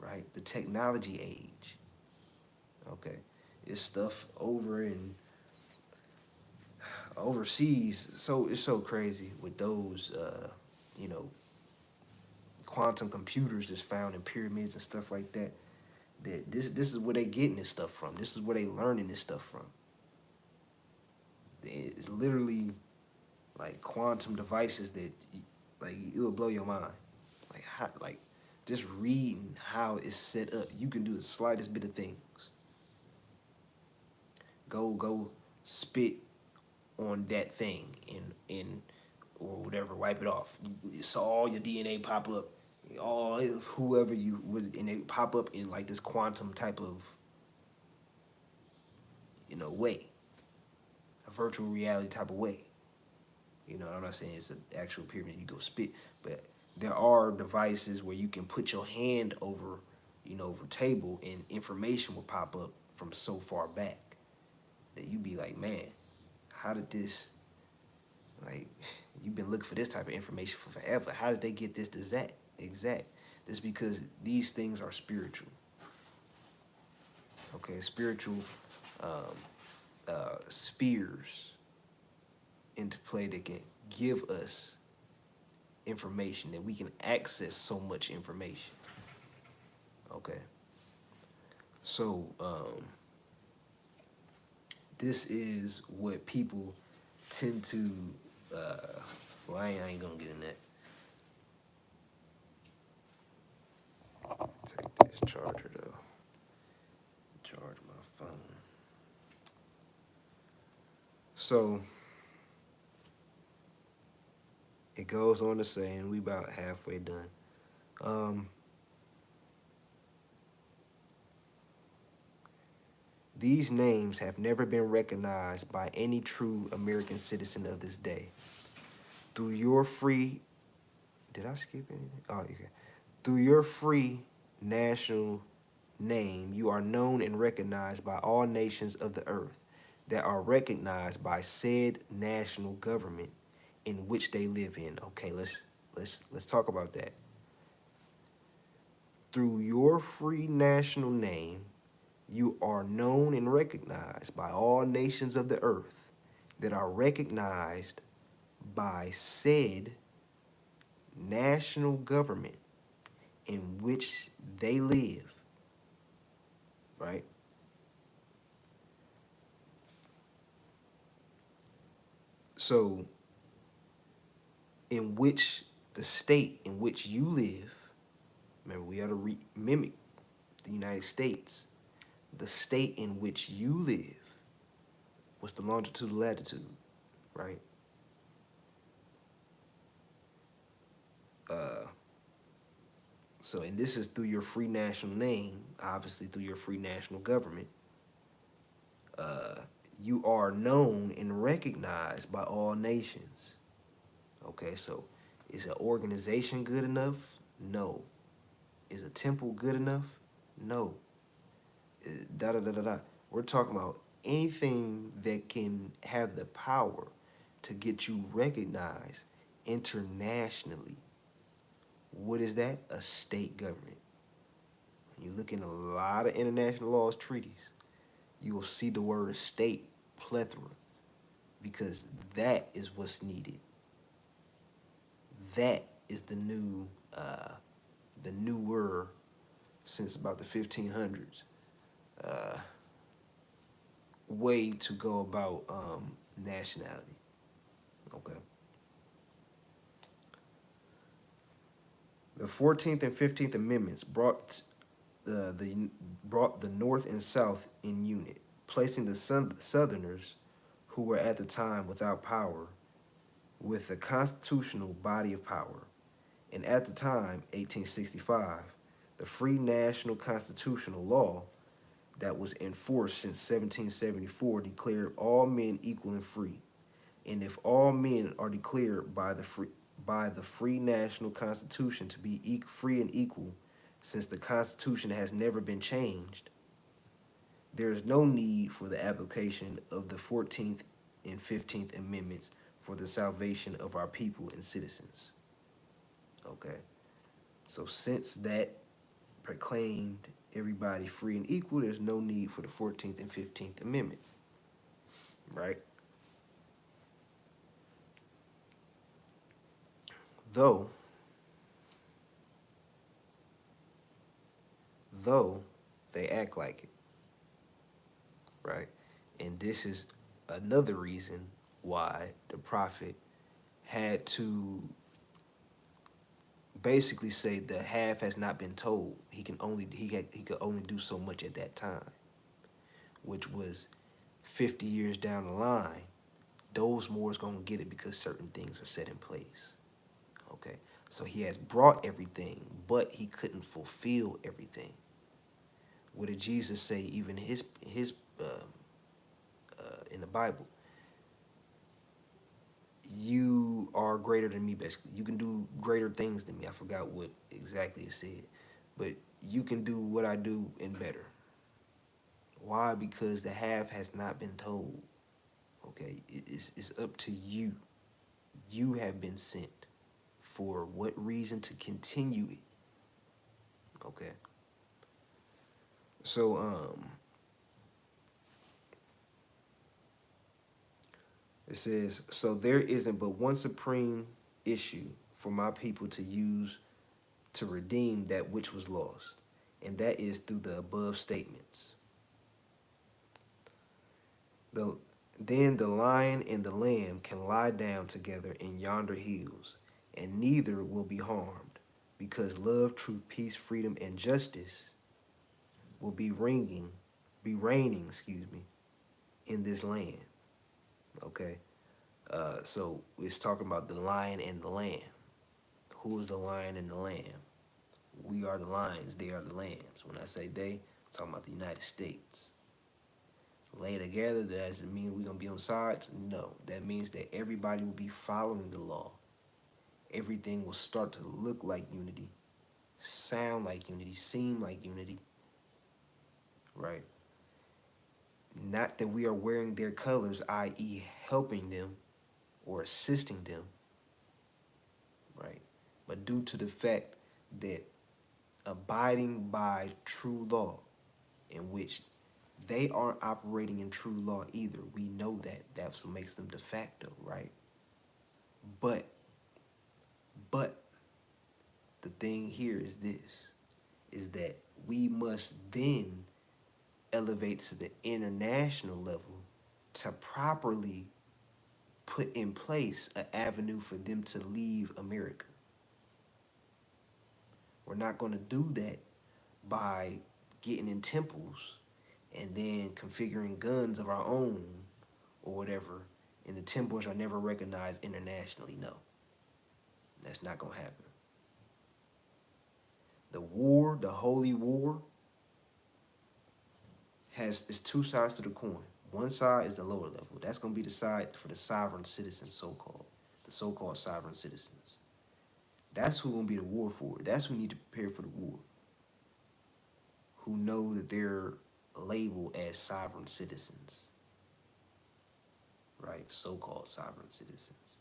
right? The technology age. Okay, it's stuff over in overseas. So it's so crazy with those, quantum computers that's found in pyramids and stuff like that. That this is where they getting this stuff from. This is where they learning this stuff from. It's literally like quantum devices that, like, it will blow your mind. Like how, like just reading how it's set up, you can do the slightest bit of things. Go spit on that thing in or whatever, wipe it off. You saw all your DNA pop up, all whoever you was, and it pop up in like this quantum type of way, a virtual reality type of way. I'm not saying it's an actual pyramid you go spit, but there are devices where you can put your hand over, over table, and information will pop up from so far back that you be like, man, how did this, like, you've been looking for this type of information for forever. How did they get this exact? This because these things are spiritual. Okay, spiritual spheres into play that can give us information, that we can access so much information. Okay, so this is what people tend to well, I ain't gonna get in that. Take this charger though. Charge my phone. So it goes on to say, and we about halfway done. These names have never been recognized by any true American citizen of this day. Through your free, did I skip anything? Oh, okay. Through your free national name, you are known and recognized by all nations of the earth that are recognized by said national government in which they live in. Okay, let's talk about that. Through your free national name, you are known and recognized by all nations of the earth that are recognized by said national government in which they live, right? So, in which the state in which you live, remember, we are to mimic the United States. The state in which you live, what's the longitude, latitude, right? So, and this is through your free national name, obviously through your free national government. You are known and recognized by all nations. Okay, so is an organization good enough? No. Is a temple good enough? No. Da da da da da. We're talking about anything that can have the power to get you recognized internationally. What is that? A state government. When you look in a lot of international laws, treaties, you will see the word state plethora, because that is what's needed. That is the newer, since about the 1500s, way to go about nationality. Okay. The 14th and 15th Amendments brought the North and South in unit, placing the Southerners, who were at the time without power, with a constitutional body of power. And at the time, 1865, the free national constitutional law that was in force since 1774 declared all men equal and free. And if all men are declared by the free national constitution to be free and equal, since the constitution has never been changed, there is no need for the application of the 14th and 15th Amendments for the salvation of our people and citizens. Okay, so since that proclaimed everybody free and equal, there's no need for the 14th and 15th Amendment, right? Though they act like it, right? And this is another reason why the prophet had to basically say the half has not been told. He could only do so much at that time, which was 50 years down the line. Those more is gonna get it because certain things are set in place. Okay, so he has brought everything, but he couldn't fulfill everything. What did Jesus say? Even his in the Bible, you are greater than me. Basically, you can do greater things than me. I forgot what exactly it said, but you can do what I do and better. Why? Because the half has not been told. Okay, it's up to you. You have been sent. For what reason? To continue it. Okay. So it says, so there isn't but one supreme issue for my people to use to redeem that which was lost, and that is through the above statements. Then the lion and the lamb can lie down together in yonder hills, and neither will be harmed, because love, truth, peace, freedom, and justice will be reigning, in this land. Okay, so it's talking about the lion and the lamb. Who is the lion and the lamb? We are the lions, they are the lambs. When I say they, I'm talking about the United States. Lay together, that doesn't mean we're going to be on sides. No, that means that everybody will be following the law. Everything will start to look like unity, sound like unity, seem like unity, right? Not that we are wearing their colors, i.e. helping them or assisting them, right? But due to the fact that abiding by true law, in which they aren't operating in true law either. We know that. That's what makes them de facto, right? But the thing here is this, is that we must then elevate to the international level to properly put in place an avenue for them to leave America. We're not going to do that by getting in temples and then configuring guns of our own or whatever, and the temples are never recognized internationally. No, that's not going to happen. The war, the holy war, is two sides to the coin. One side is the lower level. That's going to be the side for the sovereign citizens, the so-called sovereign citizens. That's who going to be the war for. That's who need to prepare for the war. Who know that they're labeled as sovereign citizens, right? So-called sovereign citizens.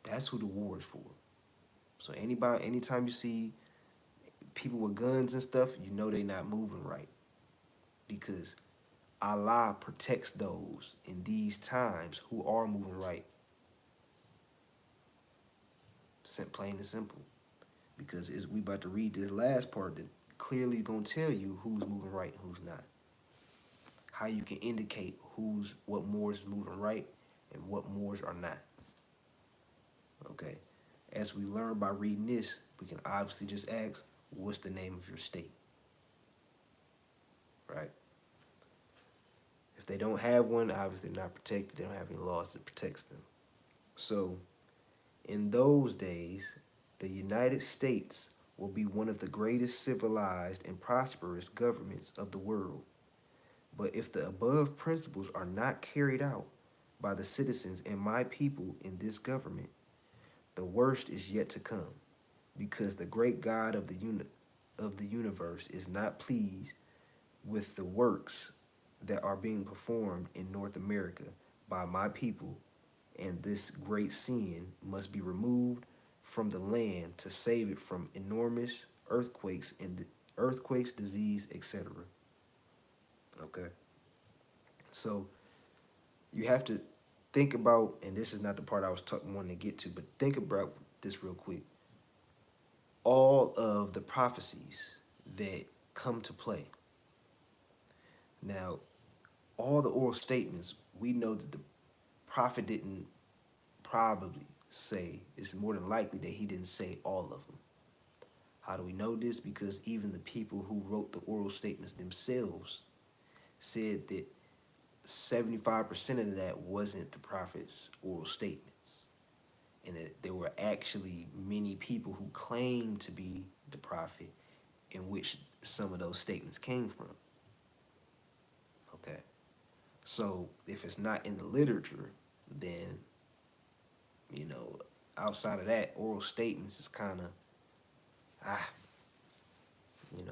That's who the war is for. So anytime you see people with guns and stuff, you know they're not moving right, because Allah protects those in these times who are moving right. Plain and simple. Because we about to read this last part that clearly going to tell you who's moving right and who's not. How you can indicate what mores is moving right and what mores are not. Okay. As we learn by reading this, we can obviously just ask, what's the name of your state? Right? If they don't have one, obviously they're not protected. They don't have any laws that protects them. So In those days, the United States will be one of the greatest civilized and prosperous governments of the world. But if the above principles are not carried out by the citizens and my people in this government, the worst is yet to come, because the great God of the universe is not pleased with the works that are being performed in North America by my people, and this great sin must be removed from the land to save it from enormous earthquakes, disease, etc. Okay, so you have to think about, and this is not the part I was wanting to get to, but think about this real quick. All of the prophecies that come to play. Now, all the oral statements, we know that the prophet didn't probably say, it's more than likely that he didn't say all of them. How do we know this? Because even the people who wrote the oral statements themselves said that 75% of that wasn't the prophet's oral statements. And that there were actually many people who claimed to be the prophet in which some of those statements came from. Okay. So if it's not in the literature, then, you know, outside of that, oral statements is kind of,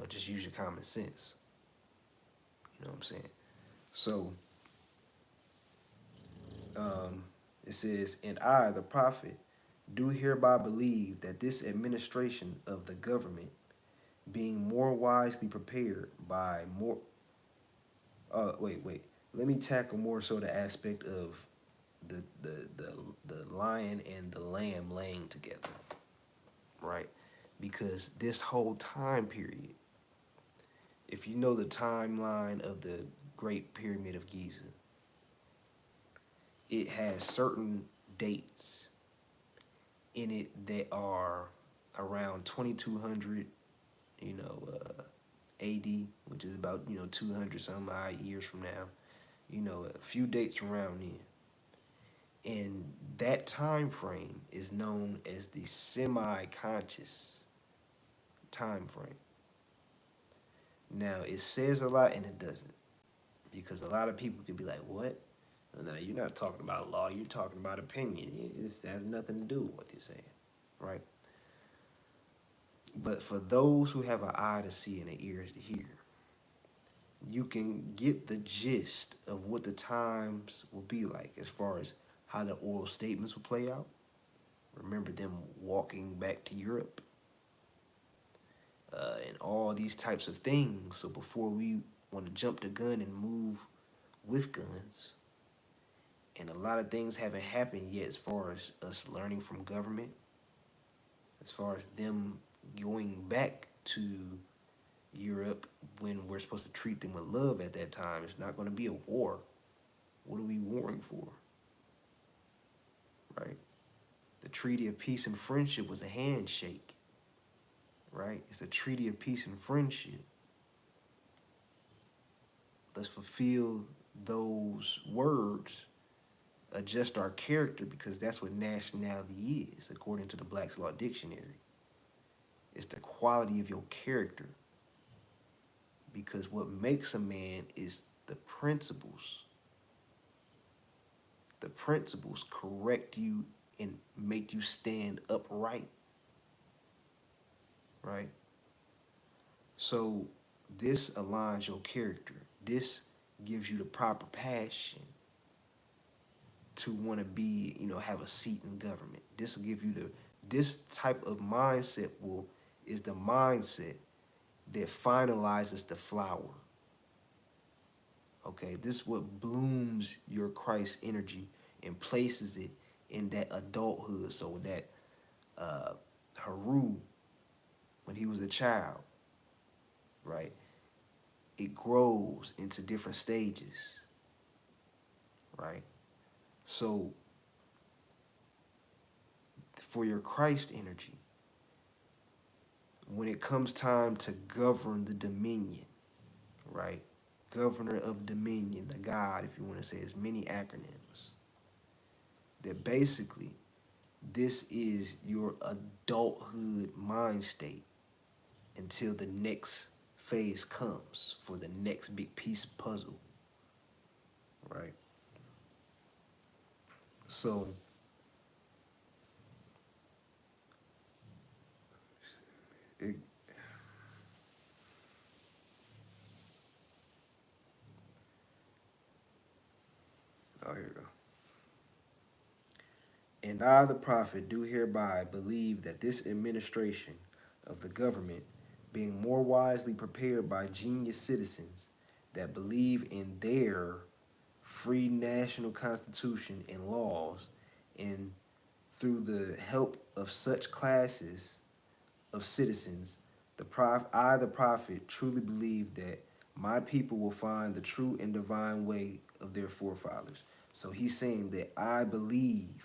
just use your common sense. You know what I'm saying? So it says, and I, the prophet, do hereby believe that this administration of the government, being more wisely prepared by more, wait, let me tackle more so the aspect of the lion and the lamb laying together, right? Because this whole time period, if you know the timeline of the Great Pyramid of Giza, it has certain dates in it that are around 2200, AD, which is about 200 some odd years from now. A few dates around then. And that time frame is known as the semi-conscious time frame. Now, it says a lot and it doesn't, because a lot of people can be like, what? No, you're not talking about law, you're talking about opinion. It has nothing to do with what you're saying, right? But for those who have an eye to see and an ears to hear, you can get the gist of what the times will be like as far as how the oral statements will play out. Remember them walking back to Europe and all these types of things. So before we want to jump the gun and move with guns, and a lot of things haven't happened yet as far as us learning from government, as far as them going back to Europe when we're supposed to treat them with love at that time. It's not going to be a war. What are we warring for? Right? The Treaty of Peace and Friendship was a handshake. Right? It's a treaty of peace and friendship. Let's fulfill those words, adjust our character, because that's what nationality is, according to the Black's Law Dictionary. It's the quality of your character. Because what makes a man is the principles. The principles correct you and make you stand upright. Right? So this aligns your character. This gives you the proper passion to want to be, have a seat in government. This will give you this type of mindset is the mindset that finalizes the flower. Okay, this is what blooms your Christ energy and places it in that adulthood. So that Haru, when he was a child, right, it grows into different stages, right? So for your Christ energy, when it comes time to govern the dominion, right? Governor of dominion, the God, if you want to say, as many acronyms, that basically this is your adulthood mind state until the next phase comes for the next big piece of puzzle, right? So it, oh, here we go. And I, the prophet, do hereby believe that this administration of the government, being more wisely prepared by genius citizens that believe in their free national constitution and laws, and through the help of such classes of citizens, I, the prophet, truly believe that my people will find the true and divine way of their forefathers. So he's saying that I believe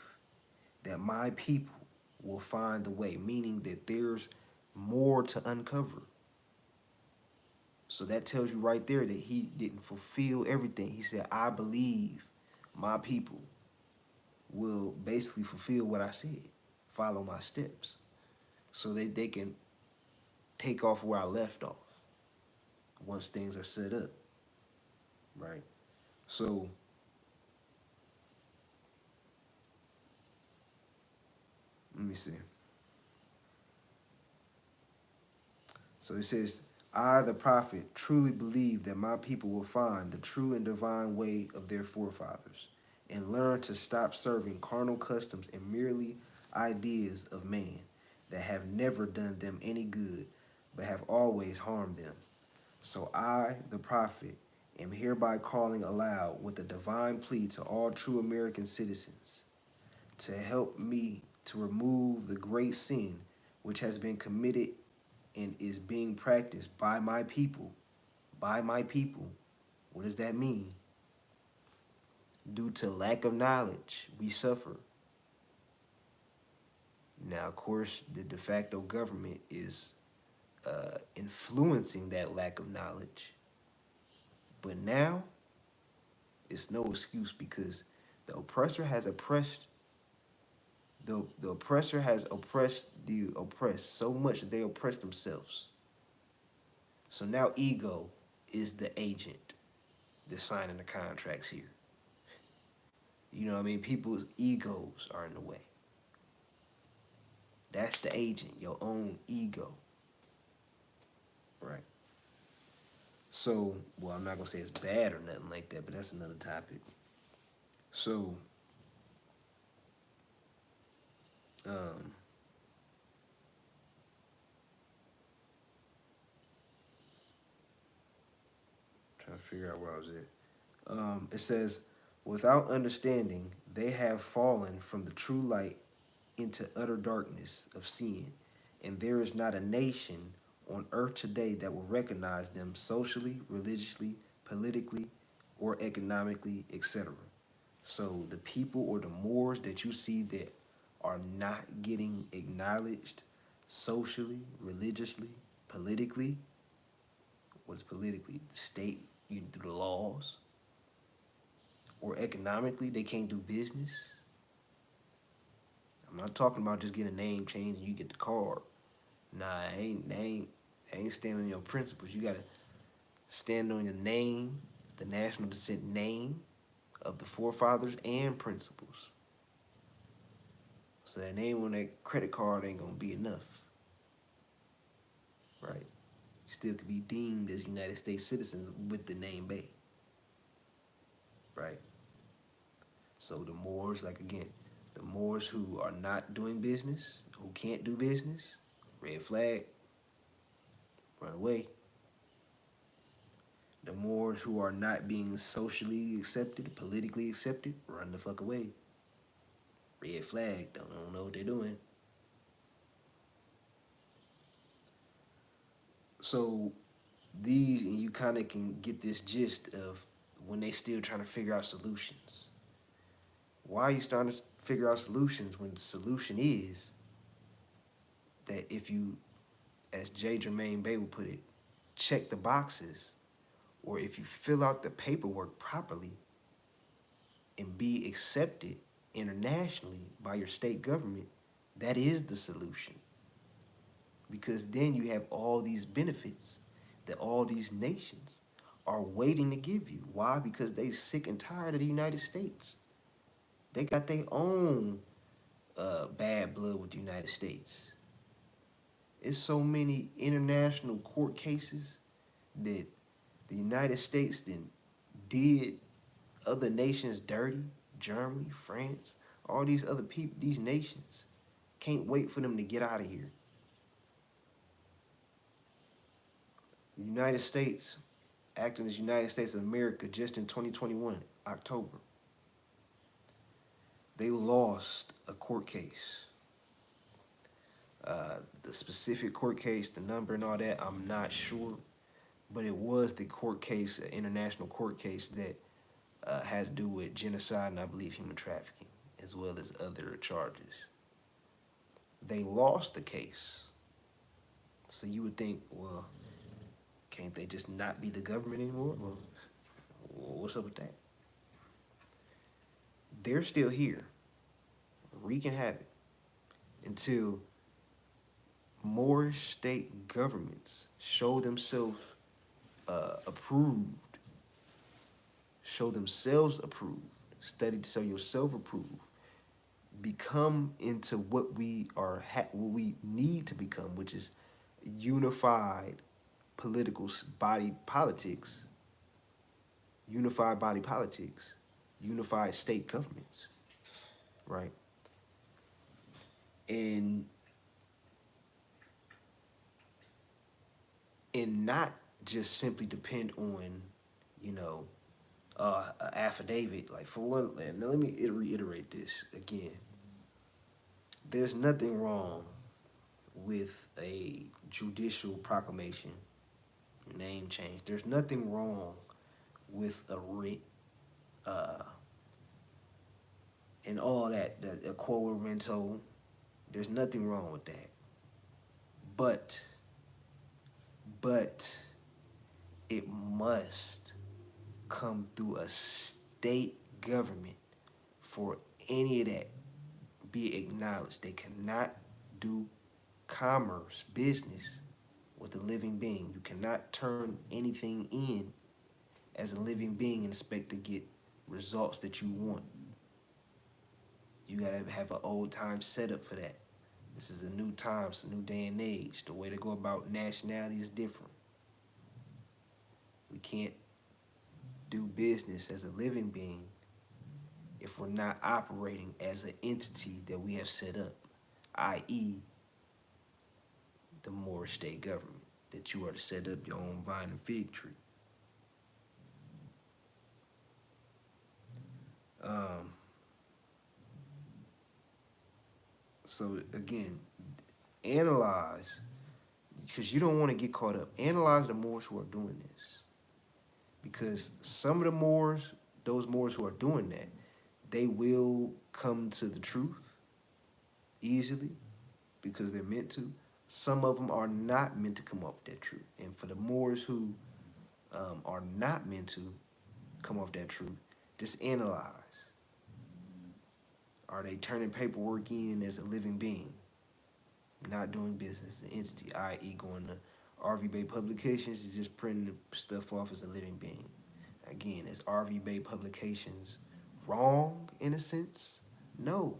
that my people will find the way, meaning that there's more to uncover. So that tells you right there that he didn't fulfill everything. He said, I believe my people will basically fulfill what I said, follow my steps, so that they can take off where I left off once things are set up, right? So let me see. So it says, I, the prophet, truly believe that my people will find the true and divine way of their forefathers and learn to stop serving carnal customs and merely ideas of man that have never done them any good, but have always harmed them. So I, the prophet, am hereby calling aloud with a divine plea to all true American citizens to help me to remove the great sin which has been committed and is being practiced by my people. By my people. What does that mean? Due to lack of knowledge, we suffer. Now, of course, the de facto government is influencing that lack of knowledge. But now, it's no excuse because the oppressor has oppressed the oppressor has oppressed the oppressed so much that they oppress themselves. So now ego is the agent that's signing the contracts here. You know what I mean? People's egos are in the way. That's the agent, your own ego. Right. So, well, I'm not gonna say it's bad or nothing like that, but that's another topic. So, um, trying to figure out where I was at. It says, without understanding, they have fallen from the true light into utter darkness of sin, and there is not a nation on earth today that will recognize them socially, religiously, politically, or economically, etc. So the people or the Moors that you see that are not getting acknowledged socially, religiously, politically, what's politically? The state, through the laws, or economically, they can't do business. I'm not talking about just getting a name change and you get the card. Nah, they ain't standing on your principles. You gotta stand on your name, the national descent name of the forefathers and principles. So that name on that credit card ain't gonna be enough. Right? You still could be deemed as United States citizens with the name Bay. Right? So the Moors, like again, the Moors who are not doing business, who can't do business, red flag, run away. The Moors who are not being socially accepted, politically accepted, run the fuck away. Red flag, don't know what they're doing. So these, and you kind of can get this gist of when they still trying to figure out solutions. Why are you starting to figure out solutions when the solution is that if you, as J. Jermaine Bay would put it, check the boxes, or if you fill out the paperwork properly and be accepted internationally by your state government, That is the solution. Because then you have all these benefits that all these nations are waiting to give you. Why? Because they sick and tired of the United States. They got their own bad blood with the United States. It's so many international court cases that the United States then did other nations dirty. Germany, France, all these other people, these nations can't wait for them to get out of here. The United States, acting as United States of America just in 2021, October, they lost a court case. The specific court case, the number and all that, I'm not sure, but it was the court case, an international court case that had to do with genocide and I believe human trafficking, as well as other charges. They lost the case. So you would think, well, can't they just not be the government anymore? Well, what's up with that? They're still here, wreaking havoc, until more state governments show themselves approved, study to show yourself approved, become into what we are, what we need to become, which is unified political body politics, unified body politics, unified state governments, right? And not just simply depend on, an affidavit. Like, for one, now let me reiterate this again. There's nothing wrong with a judicial proclamation, name change. There's nothing wrong with a writ, and all that, a quo rento. There's nothing wrong with that. But it must come through a state government for any of that be acknowledged. They cannot do commerce, business with a living being. You cannot turn anything in as a living being and expect to get results that you want. You gotta have an old time setup for that. This is a new time, it's a new day and age. The way to go about nationality is different. We can't do business as a living being if we're not operating as an entity that we have set up, i.e., the Moorish state government, that you are to set up your own vine and fig tree. So again, analyze, because you don't want to get caught up. Analyze the Moors who are doing this. Because some of the Moors, those Moors who are doing that, they will come to the truth easily because they're meant to. Some of them are not meant to come up with that truth. And for the Moors who are not meant to come off that truth, just analyze. Are they turning paperwork in as a living being? Not doing business, the entity, i.e. going to RV Bay Publications is just printing the stuff off as a living being. Again, is RV Bay Publications wrong in a sense? No.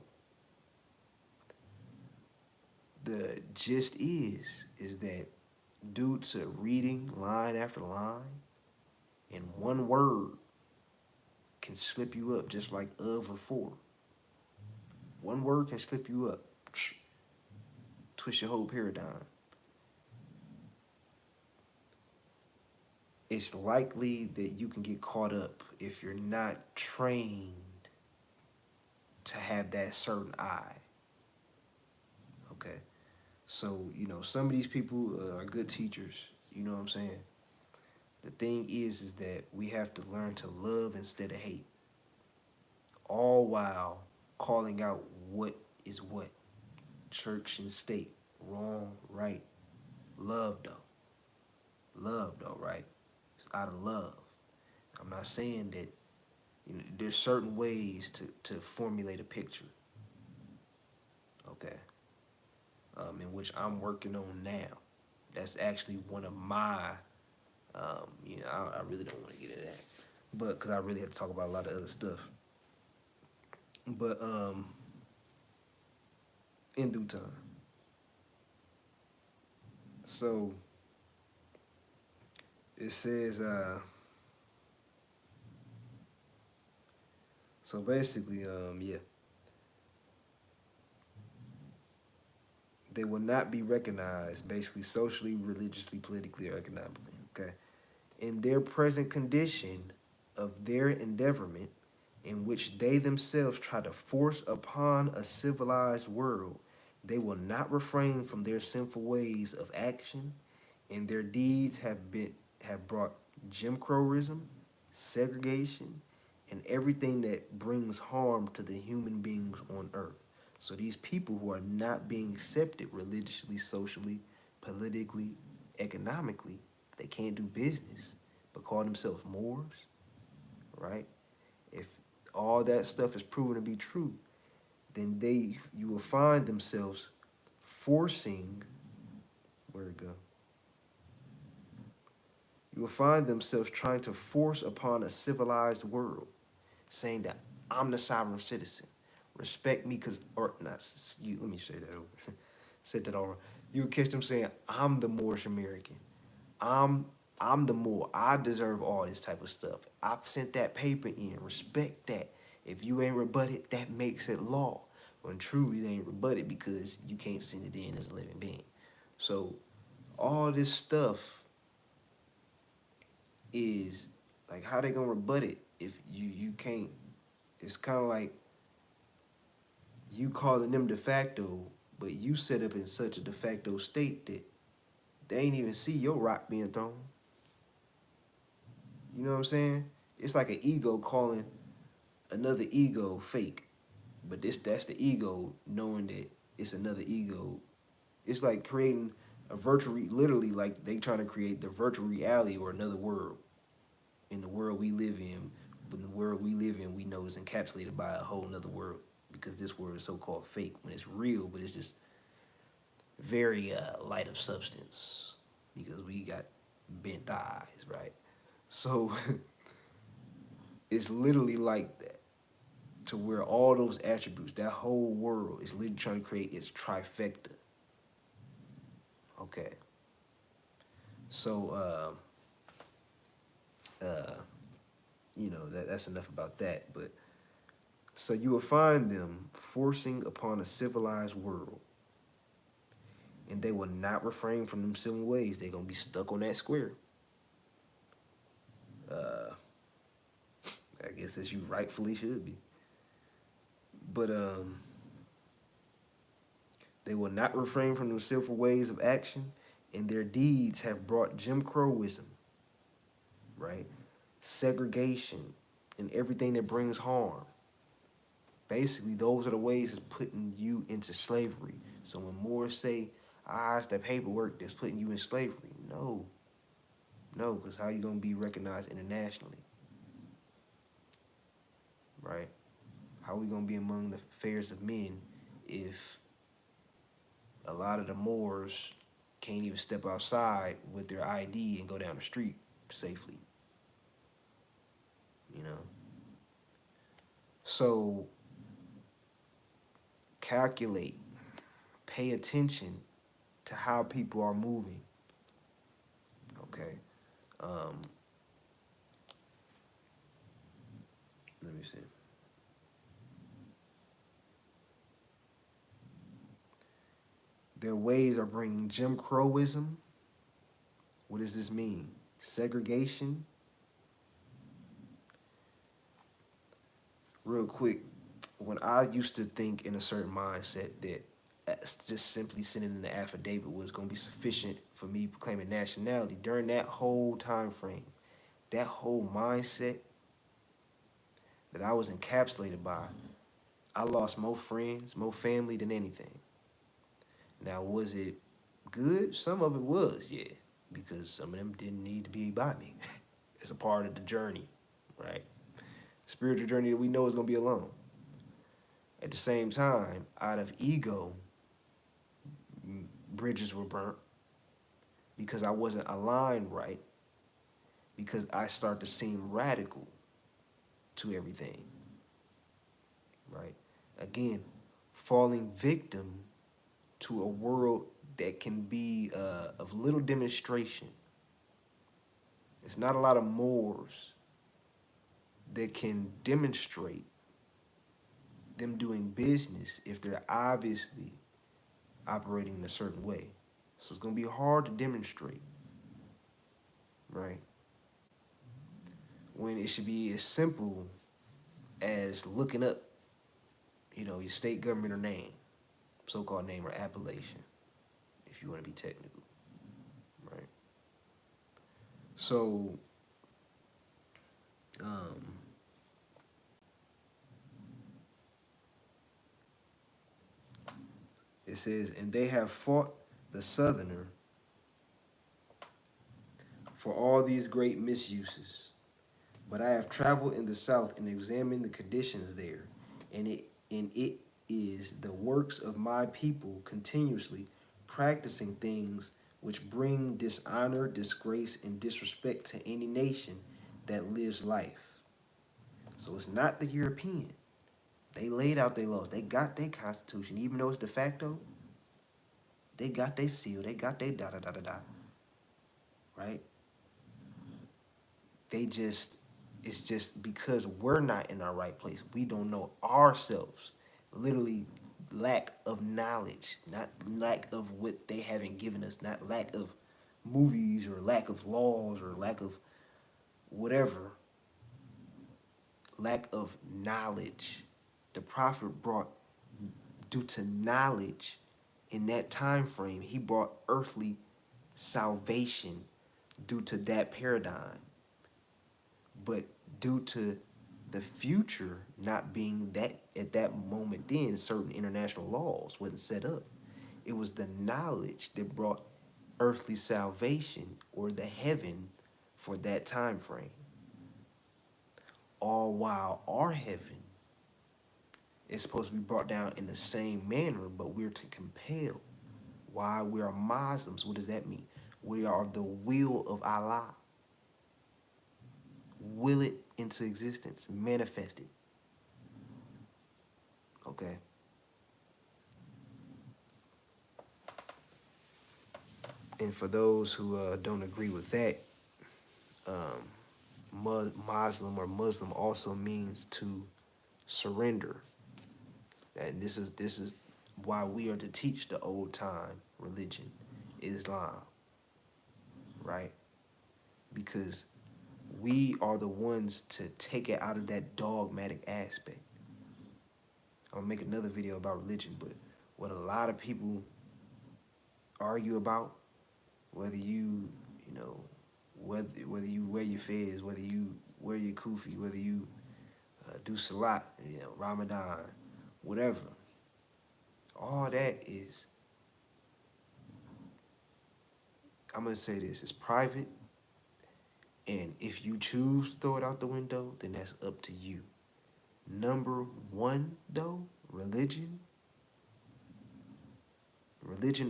The gist is that due to reading line after line, and one word can slip you up just like of or for. One word can slip you up, twist your whole paradigm. It's likely that you can get caught up if you're not trained to have that certain eye. Okay? So, some of these people are good teachers. You know what I'm saying? The thing is that we have to learn to love instead of hate. All while calling out what is what. Church and state. Wrong, right. Love, though. Love, though, right? It's out of love. I'm not saying that there's certain ways to formulate a picture. Okay. in which I'm working on now. That's actually one of my, I really don't want to get into that, but because I really had to talk about a lot of other stuff. But in due time. So it says, so basically, yeah, they will not be recognized, basically, socially, religiously, politically, or economically. Okay, in their present condition of their endeavorment, in which they themselves try to force upon a civilized world, they will not refrain from their sinful ways of action, and their deeds have brought Jim Crowism, segregation, and everything that brings harm to the human beings on earth. So these people who are not being accepted religiously, socially, politically, economically, they can't do business, but call themselves Moors, right? If all that stuff is proven to be true, then you will find themselves forcing, where it go? You will find themselves trying to force upon a civilized world, saying that I'm the sovereign citizen. Respect me, cause or not you. Let me say that over. Said that over. You'll catch them saying I'm the Moorish American. I'm I'm the Moor. I deserve all this type of stuff. I've sent that paper in. Respect that. If you ain't rebutted, that makes it law. When truly they ain't rebutted because you can't send it in as a living being. So all this stuff is like, how they gonna rebut it if you can't? It's kind of like you calling them de facto, but you set up in such a de facto state that they ain't even see your rock being thrown. You know what I'm saying? It's like an ego calling another ego fake, but that's the ego knowing that it's another ego. It's like creating a literally like they trying to create the virtual reality or another world in the world we live in. But the world we live in, we know is encapsulated by a whole nother world because this world is so called fake when it's real, but it's just very light of substance because we got bent eyes, right? So it's literally like that to where all those attributes, that whole world is literally trying to create its trifecta. Okay. So, that's enough about that. But so you will find them forcing upon a civilized world, and they will not refrain from them civil ways. They're gonna be stuck on that square. Uh, I guess as you rightfully should be. But they will not refrain from them sinful ways of action, and their deeds have brought Jim Crowism, right? Segregation and everything that brings harm. Basically, those are the ways it's putting you into slavery. So when Moors say, it's the paperwork that's putting you in slavery, no. No, because how you going to be recognized internationally, right? How are we going to be among the affairs of men if a lot of the Moors can't even step outside with their ID and go down the street safely, you know? So calculate, pay attention to how people are moving, okay? Um, Let me see. Their ways are bringing Jim Crowism. What does this mean? Segregation. Real quick, when I used to think in a certain mindset that just simply sending in the affidavit was going to be sufficient for me claiming nationality, during that whole time frame, that whole mindset that I was encapsulated by, I lost more friends, more family than anything. Now, was it good? Some of it was, yeah, because some of them didn't need to be by me. It's a part of the journey, right? Spiritual journey that we know is going to be alone. At the same time, out of ego, bridges were burnt, because I wasn't aligned right, because I start to seem radical to everything, right? Again, falling victim to a world that can be of little demonstration. It's not a lot of Moors that can demonstrate them doing business if they're obviously operating in a certain way. So it's going to be hard to demonstrate, right? When it should be as simple as looking up, your state government or name, so-called name or appellation, if you want to be technical, right? So, it says, and they have fought the Southerner for all these great misuses. But I have traveled in the South and examined the conditions there, and it is the works of my people continuously practicing things which bring dishonor, disgrace, and disrespect to any nation that lives life. So it's not the European. They laid out their laws. They got their constitution, even though it's de facto. They got their seal. They got their da da da da da. Right? It's just because we're not in our right place. We don't know ourselves. Literally, lack of knowledge, not lack of what they haven't given us, not lack of movies or lack of laws or lack of whatever. Lack of knowledge. The prophet brought, due to knowledge in that time frame, he brought earthly salvation due to that paradigm. But due to the future not being that at that moment, then certain international laws wasn't set up. It was the knowledge that brought earthly salvation or the heaven for that time frame. All while our heaven is supposed to be brought down in the same manner, but we're to compel. Why? We are Muslims. What does that mean? We are the will of Allah. Will it into existence, manifest it. Okay. And for those who don't agree with that, Muslim or Muslim also means to surrender. And this is why we are to teach the old time religion, Islam, right? Because we are the ones to take it out of that dogmatic aspect. I'll make another video about religion, but what a lot of people argue about, whether you wear your fez, whether you wear your kufi, whether you do salat, Ramadan, whatever. All that is, I'm going to say this, it's private. And if you choose to throw it out the window, then that's up to you. Number one, though, religion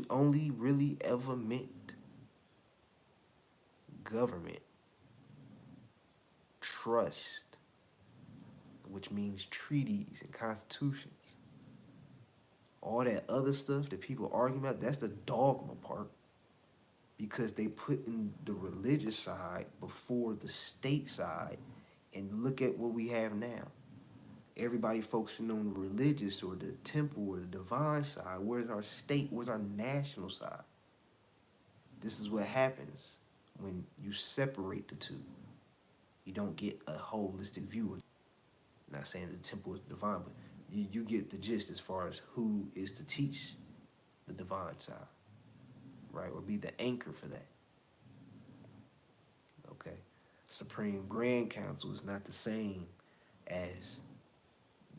only really ever meant government, trust, which means treaties and constitutions. All that other stuff that people argue about, that's the dogma part, because they put in the religious side before the state side. And look at what we have now. Everybody focusing on the religious or the temple or the divine side. Where's our state? Where's our national side? This is what happens when you separate the two. You don't get a holistic view. I'm not saying the temple is divine, but you get the gist as far as who is to teach the divine side, right? Or be the anchor for that. Okay? Supreme Grand Council is not the same as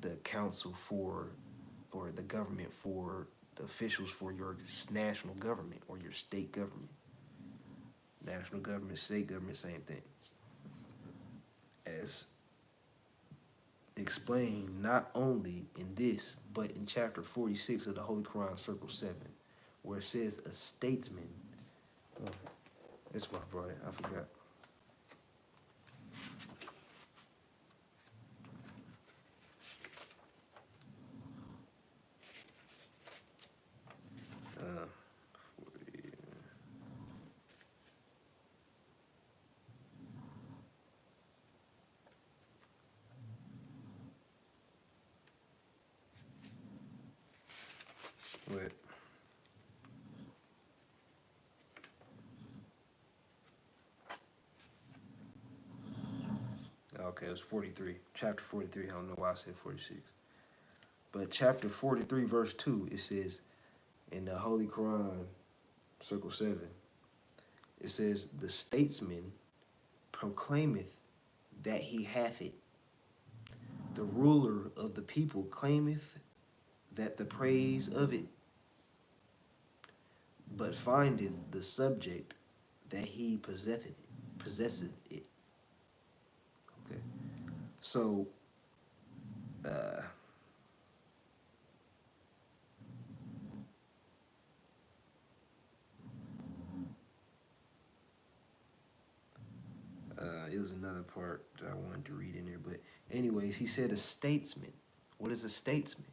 the council for, or the government for, the officials for your national government or your state government. National government, state government, same thing. As explained not only in this, but in chapter 46 of the Holy Quran, Circle 7, where it says a statesman. Oh, that's why I brought it. I forgot. Uh, 40. Wait. Okay, it was 43. Chapter 43. I don't know why I said 46. But chapter 43, verse 2, it says, in the Holy Quran, circle 7, it says, the statesman proclaimeth that he hath it. The ruler of the people claimeth that the praise of it, but findeth the subject that he possesseth it. Okay. So, it was another part that I wanted to read in there. But anyways, he said a statesman. What is a statesman?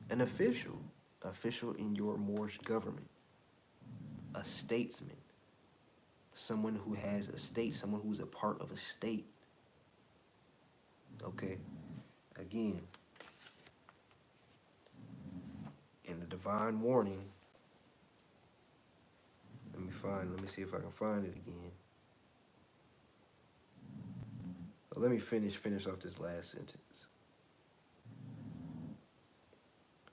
An official. Official in your Moorish government. A statesman. Someone who has a state. Someone who's a part of a state. Okay. Again. In the divine warning. Let me see if I can find it again. Let me finish off this last sentence.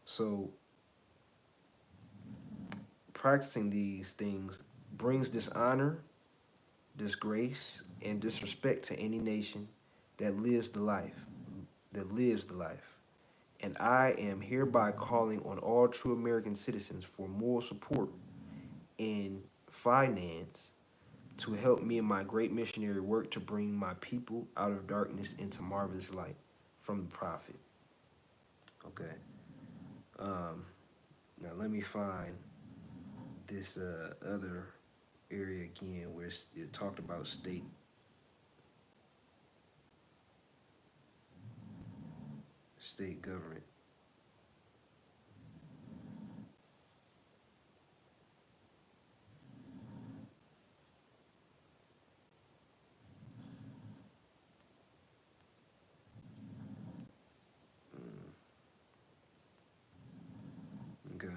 So, practicing these things brings dishonor, disgrace, and disrespect to any nation that lives the life. And I am hereby calling on all true American citizens for moral support and finance to help me in my great missionary work to bring my people out of darkness into marvelous light from the prophet. Okay. Now let me find this other area again where it talked about state government. Okay.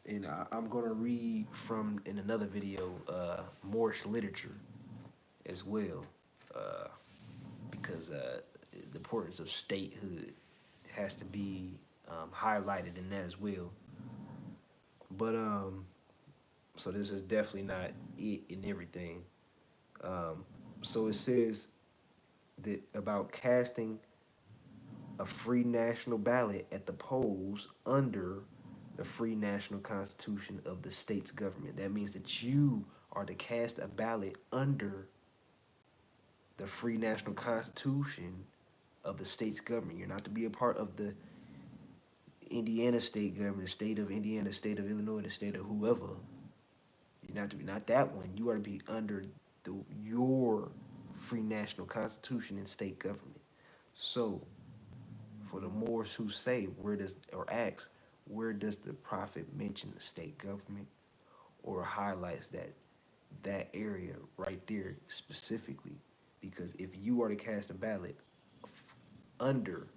And I'm going to read from, in another video, Moorish literature as well, because the importance of statehood has to be highlighted in that as well. But, so this is definitely not it in everything. So it says that about casting a free national ballot at the polls under the free national constitution of the state's government. That means that you are to cast a ballot under the free national constitution of the state's government. You're not to be a part of the Indiana state government, the state of Indiana, the state of Illinois, the state of whoever. You're not to be, not that one. You are to be under your free national constitution and state government. So, for the Moors who say, ask, where does the prophet mention the state government or highlights that area right there specifically? Because if you are to cast a ballot under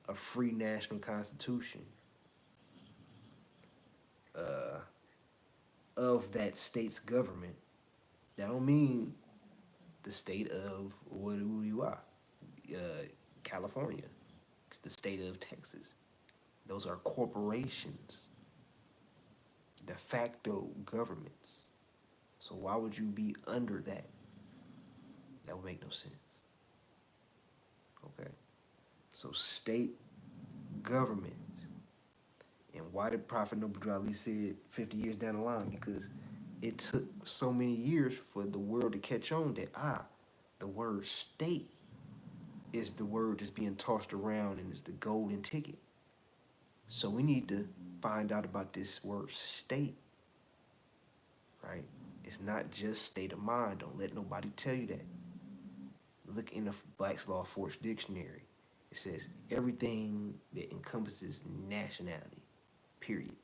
a free national constitution of that state's government, that don't mean the state of who you are, California, the state of Texas. Those are corporations, de facto governments. So why would you be under that? That would make no sense. Okay. So state government. And why did Prophet Noble Ali say it 50 years down the line? Because it took so many years for the world to catch on that, the word state is the word that's being tossed around and is the golden ticket. So we need to find out about this word state, right? It's not just state of mind. Don't let nobody tell you that. Look in the Black's Law Force Dictionary. It says everything that encompasses nationality, period.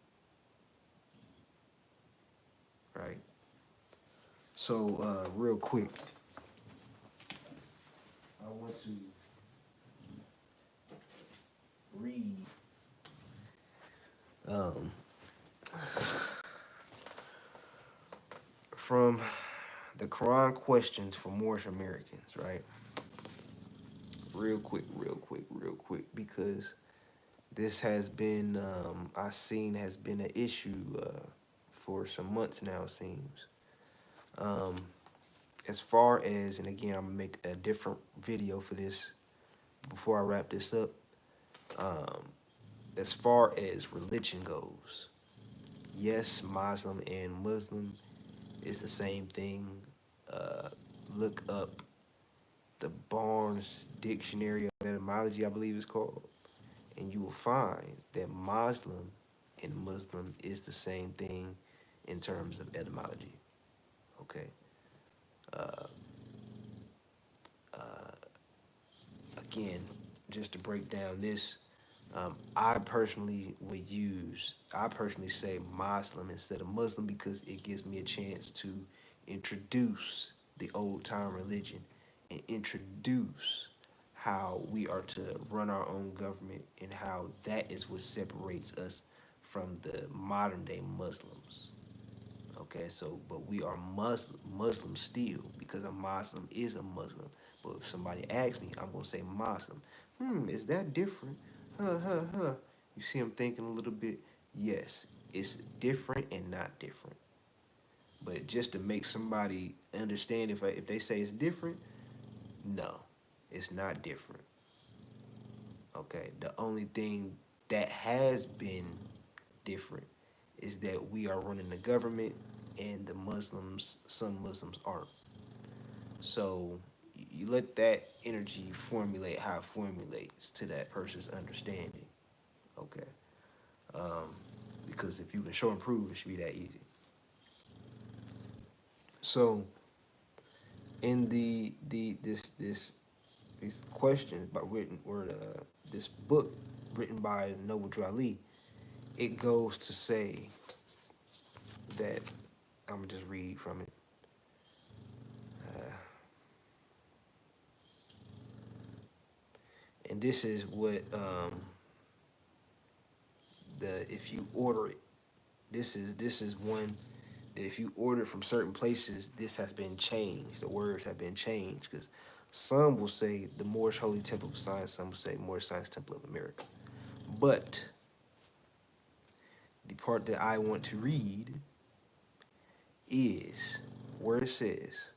Right? So, real quick, I want to read from the Quran Questions for Moorish Americans, right? Real quick, because this has been, I've seen has been an issue for some months now, it seems. As far as, and again, I'm gonna make a different video for this before I wrap this up. As far as religion goes, yes, Muslim and Muslim is the same thing. Look up the Barnes Dictionary of Etymology, I believe it's called, and you will find that Muslim and Muslim is the same thing in terms of etymology. Okay. Again, just to break down this, I personally say Muslim instead of Muslim because it gives me a chance to introduce the old time religion and introduce how we are to run our own government and how that is what separates us from the modern day Muslims. Okay, so but we are Muslim still because a Muslim is a Muslim. But if somebody asks me, I'm gonna say Muslim. Is that different? Huh. You see, I'm thinking a little bit. Yes, it's different and not different. But just to make somebody understand, if they say it's different, no, it's not different. Okay, the only thing that has been different is that we are running the government and the Muslims, some Muslims aren't. So you let that energy formulate how it formulates to that person's understanding. Okay. Because if you can show and prove, it should be that easy. So in these questions by written or this book written by Noble Drew Ali, it goes to say that I'm gonna just read from it. And this is what if you order it, this is one that if you order from certain places, this has been changed. The words have been changed because some will say the Moorish Holy Temple of Science, some will say Moorish Science Temple of America. But the part that I want to read is where it says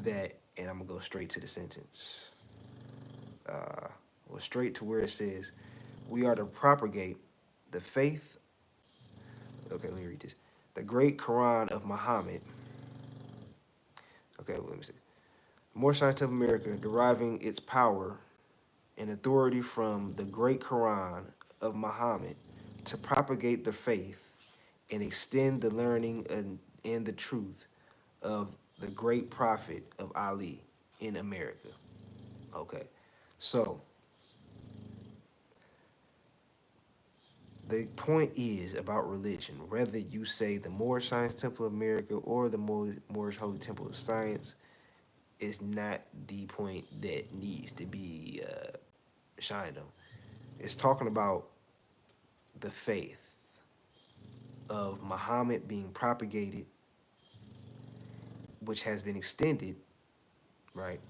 that, and I'm gonna go straight to the sentence. Well, straight to where it says, we are to propagate the faith. Okay, let me read this. The great Quran of Muhammad. Okay, let me see. Moorish Science of America, deriving its power and authority from the great Quran of Muhammad to propagate the faith and extend the learning and the truth of the great prophet of Ali in America. Okay, so the point is about religion, whether you say the Moorish Science Temple of America or the Moorish Holy Temple of Science, is not the point that needs to be shined on. It's talking about the faith of Muhammad being propagated, which has been extended, right?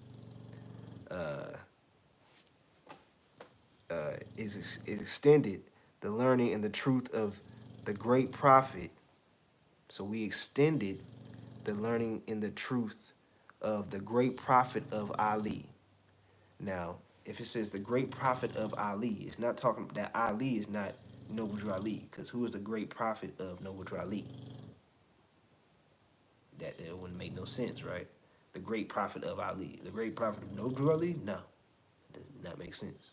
Is extended the learning and the truth of the great prophet. So we extended the learning and the truth of the great prophet of Ali. Now, if it says the great prophet of Ali, it's not talking that Ali is not Noble Drew Ali, because who is the great prophet of Noble Drew Ali? That it wouldn't make no sense, right? The great prophet of Ali. The great prophet of Noble Drew Ali? No. It does not make sense.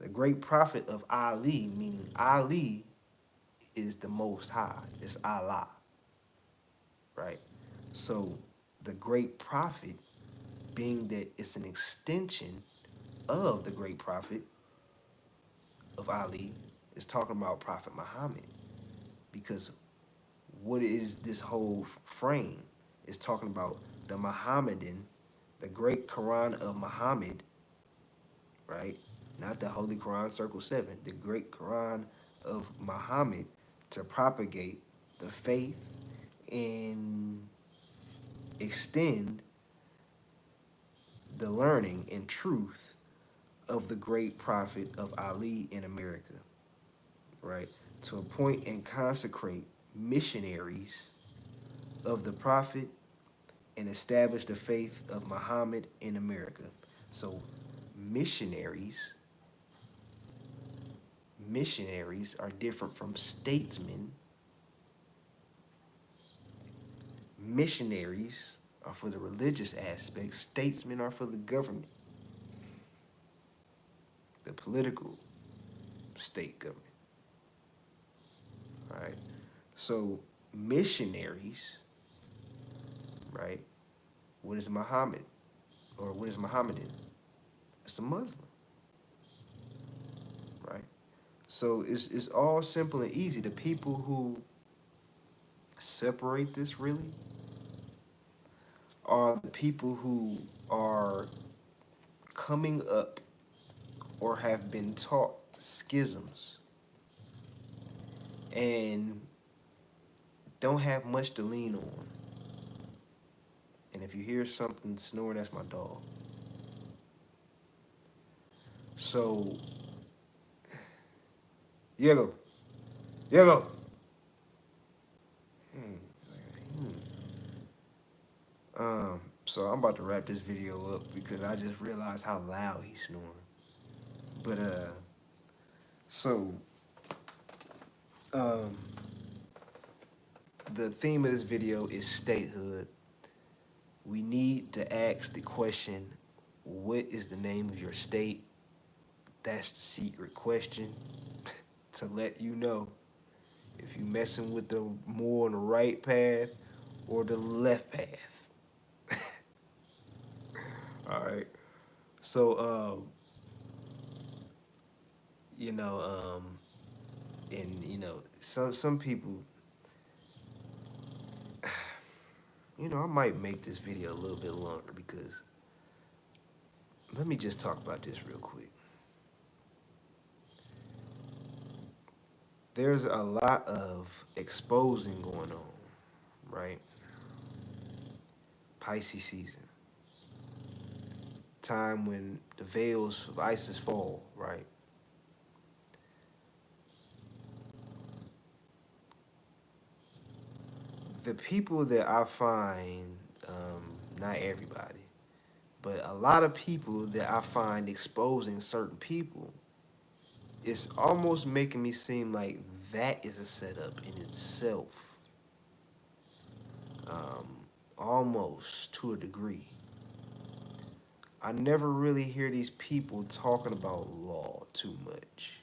The great prophet of Ali, meaning Ali is the most high. It's Allah, right? So the great prophet, being that it's an extension of the great prophet of Ali, is talking about Prophet Muhammad. Because what is this whole frame? It's talking about the Muhammadan, the great Quran of Muhammad, right? Not the Holy Quran, Circle 7, the great Quran of Muhammad, to propagate the faith and extend the learning and truth of the great prophet of Ali in America, right? To appoint and consecrate missionaries of the prophet and establish the faith of Muhammad in America. So missionaries are different from statesmen. Missionaries are for the religious aspect. Statesmen are for the government, the political state government. All right. So missionaries, right? What is Muhammad? Or what is Muhammadan? It's a Muslim, right? So it's all simple and easy. The people who separate this really are the people who are coming up or have been taught schisms and don't have much to lean on. And if you hear something snoring, that's my dog. So, Diego, Diego. Hmm. So I'm about to wrap this video up because I just realized how loud he's snoring. But so um, the theme of this video is statehood. We need to ask the question, what is the name of your state? That's the secret question to let you know if you're messing with the more on the right path or the left path. All right. So, you know, and you know, some people, you know, I might make this video a little bit longer because let me just talk about this real quick. There's a lot of exposing going on, right? Pisces season, time when the veils of Isis fall, right? The people that I find, not everybody, but a lot of people that I find exposing certain people, it's almost making me seem like that is a setup in itself, um, almost to a degree. I never really hear these people talking about law too much,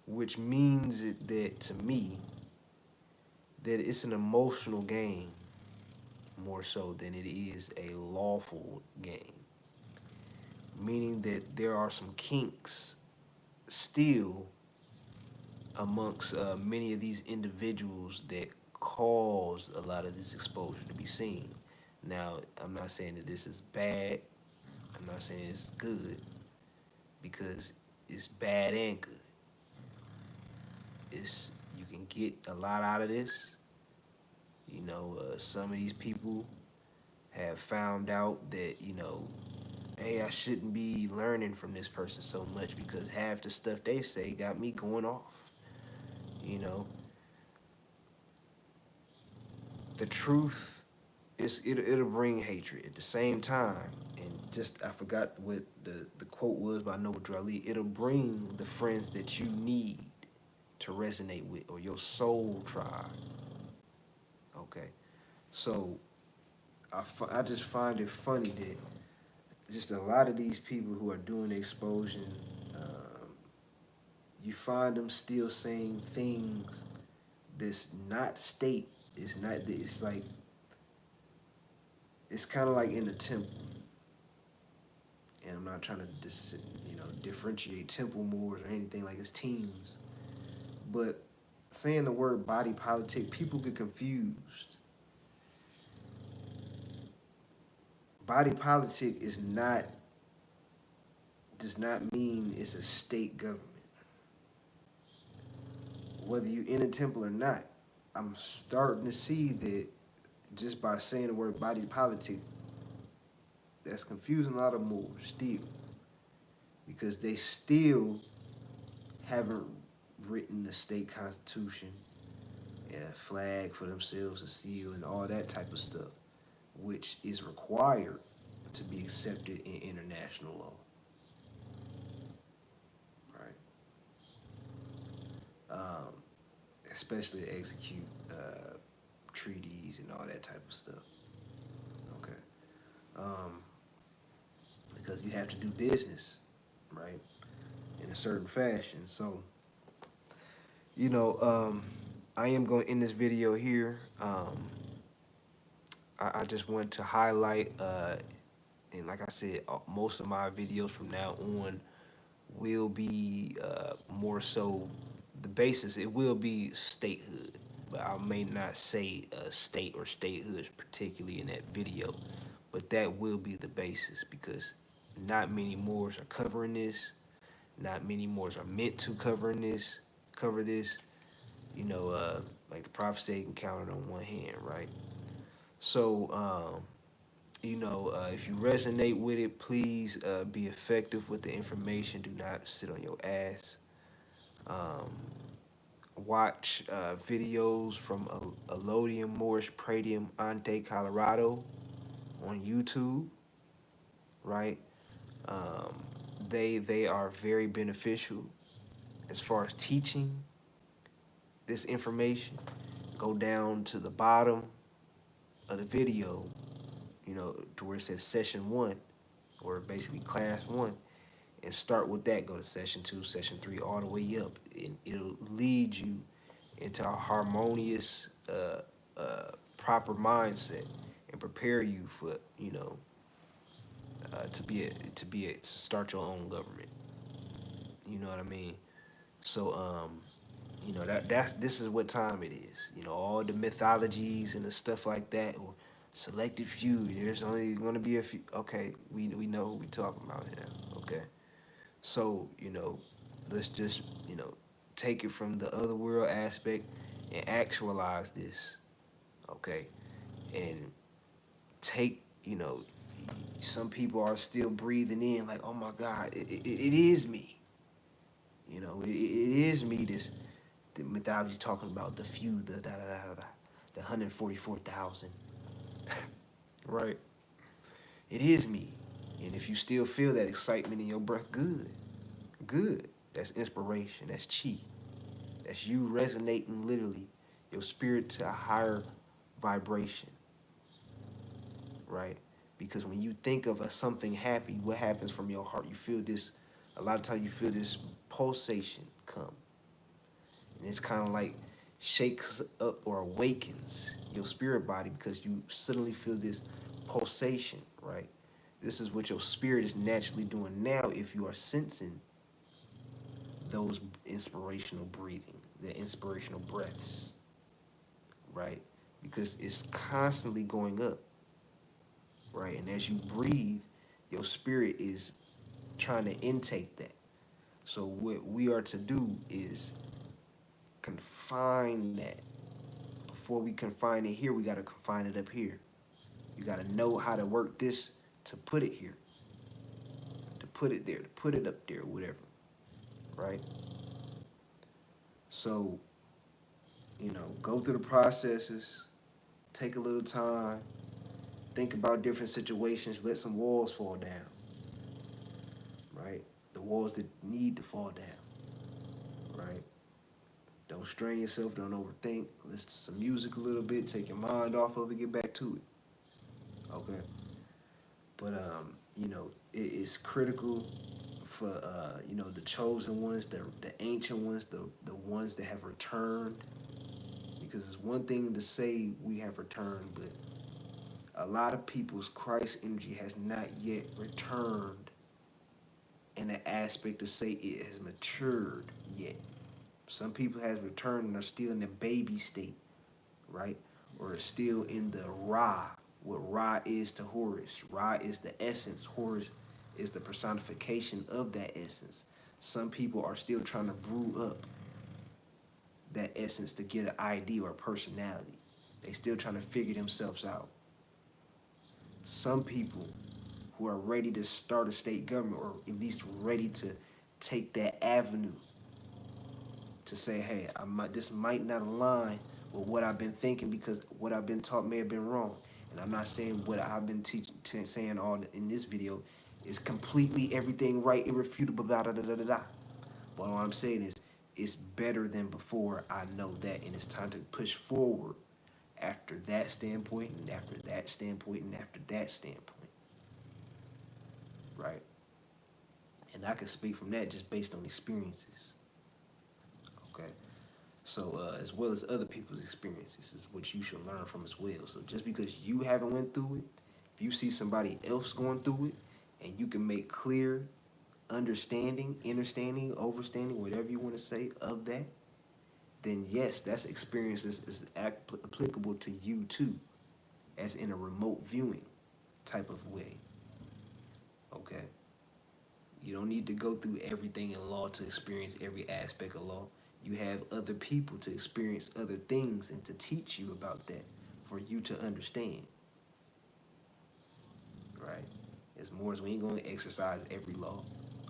which means that to me, that it's an emotional game more so than it is a lawful game. Meaning that there are some kinks still amongst many of these individuals that cause a lot of this exposure to be seen. Now, I'm not saying that this is bad. I'm not saying it's good because it's bad and good. It's you can get a lot out of this. You know, some of these people have found out that hey, I shouldn't be learning from this person so much because half the stuff they say got me going off. You know, the truth it'll bring hatred at the same time. And just I forgot what the quote was by Noble Drew Ali. It'll bring the friends that you need to resonate with or your soul tribe. Okay, so I just find it funny that just a lot of these people who are doing the exposing, you find them still saying things that's not state. It's not. It's like it's kind of like in the temple. And I'm not trying to differentiate temple moors or anything like it's teams, but saying the word body politic, people get confused. Body politic does not mean it's a state government. Whether you in a temple or not, I'm starting to see that just by saying the word body politic, that's confusing a lot of more still, because they still haven't written the state constitution and a flag for themselves to seal and all that type of stuff, which is required to be accepted in international law. Right? Especially to execute treaties and all that type of stuff. Okay. Because you have to do business, right, in a certain fashion. So, I am going to end this video here. I just want to highlight, and like I said, most of my videos from now on will be more so the basis. It will be statehood, but I may not say state or statehood particularly in that video, but that will be the basis, because not many Moors are covering this. Not many Moors are meant to cover this. Like the prophet said, you can count it on one hand, right? So, if you resonate with it, please be effective with the information. Do not sit on your ass. Watch videos from Elodium Moorish Pradium Ante Colorado on YouTube, right? They are very beneficial as far as teaching this information. Go down to the bottom of the video, to where it says session 1, or basically class 1, and start with that. Go to session 2, session 3, all the way up, and it'll lead you into a harmonious, proper mindset, and prepare you for to start your own government. You know what I mean? So this is what time it is. All the mythologies and the stuff like that, or selected few. There's only gonna be a few. Okay, we know who we talking about now. Okay, so let's just take it from the other world aspect and actualize this. Okay, and take some people are still breathing in like, oh my God, it is me. It is me. The mythology talking about the few, the 144,000. Right? It is me. And if you still feel that excitement in your breath, good. That's inspiration. That's chi. That's you resonating literally your spirit to a higher vibration. Right? Because when you think of something happy, what happens from your heart? You feel this, a lot of times you feel this pulsation come. And it's kind of like shakes up or awakens your spirit body, because you suddenly feel this pulsation, right? This is what your spirit is naturally doing now if you are sensing those inspirational breathing, the inspirational breaths, right? Because it's constantly going up, right? And as you breathe, your spirit is trying to intake that. So what we are to do is confine that. Before we confine it here, we got to confine it up here. You got to know how to work this to put it here, to put it there, to put it up there, whatever, right? So, go through the processes, take a little time, think about different situations, let some walls fall down, right? The walls that need to fall down, right? Don't strain yourself, don't overthink. Listen to some music a little bit, take your mind off of it, get back to it. Okay? But, it is critical for you know, the chosen ones, the ancient ones, the ones that have returned. Because it's one thing to say we have returned, but a lot of people's Christ energy has not yet returned in the aspect to say it has matured yet. Some people has returned and are still in the baby state, right? Or still in the Ra, what Ra is to Horus. Ra is the essence. Horus is the personification of that essence. Some people are still trying to brew up that essence to get an ID or a personality. They still trying to figure themselves out. Some people who are ready to start a state government, or at least ready to take that avenue to say, hey, this might not align with what I've been thinking, because what I've been taught may have been wrong. And I'm not saying what I've been saying all in this video is completely everything right, irrefutable, da da da da da. But all I'm saying is it's better than before. I know that, and it's time to push forward after that standpoint, and after that standpoint, and after that standpoint. Right? And I can speak from that just based on experiences. Okay? So as well as other people's experiences is what you should learn from as well. So just because you haven't went through it, if you see somebody else going through it, and you can make clear understanding, understanding, overstanding, whatever you want to say of that, then yes, that's experience is applicable to you too, as in a remote viewing type of way. Okay? You don't need to go through everything in law to experience every aspect of law. You have other people to experience other things and to teach you about that for you to understand. Right? As more as we ain't going to exercise every law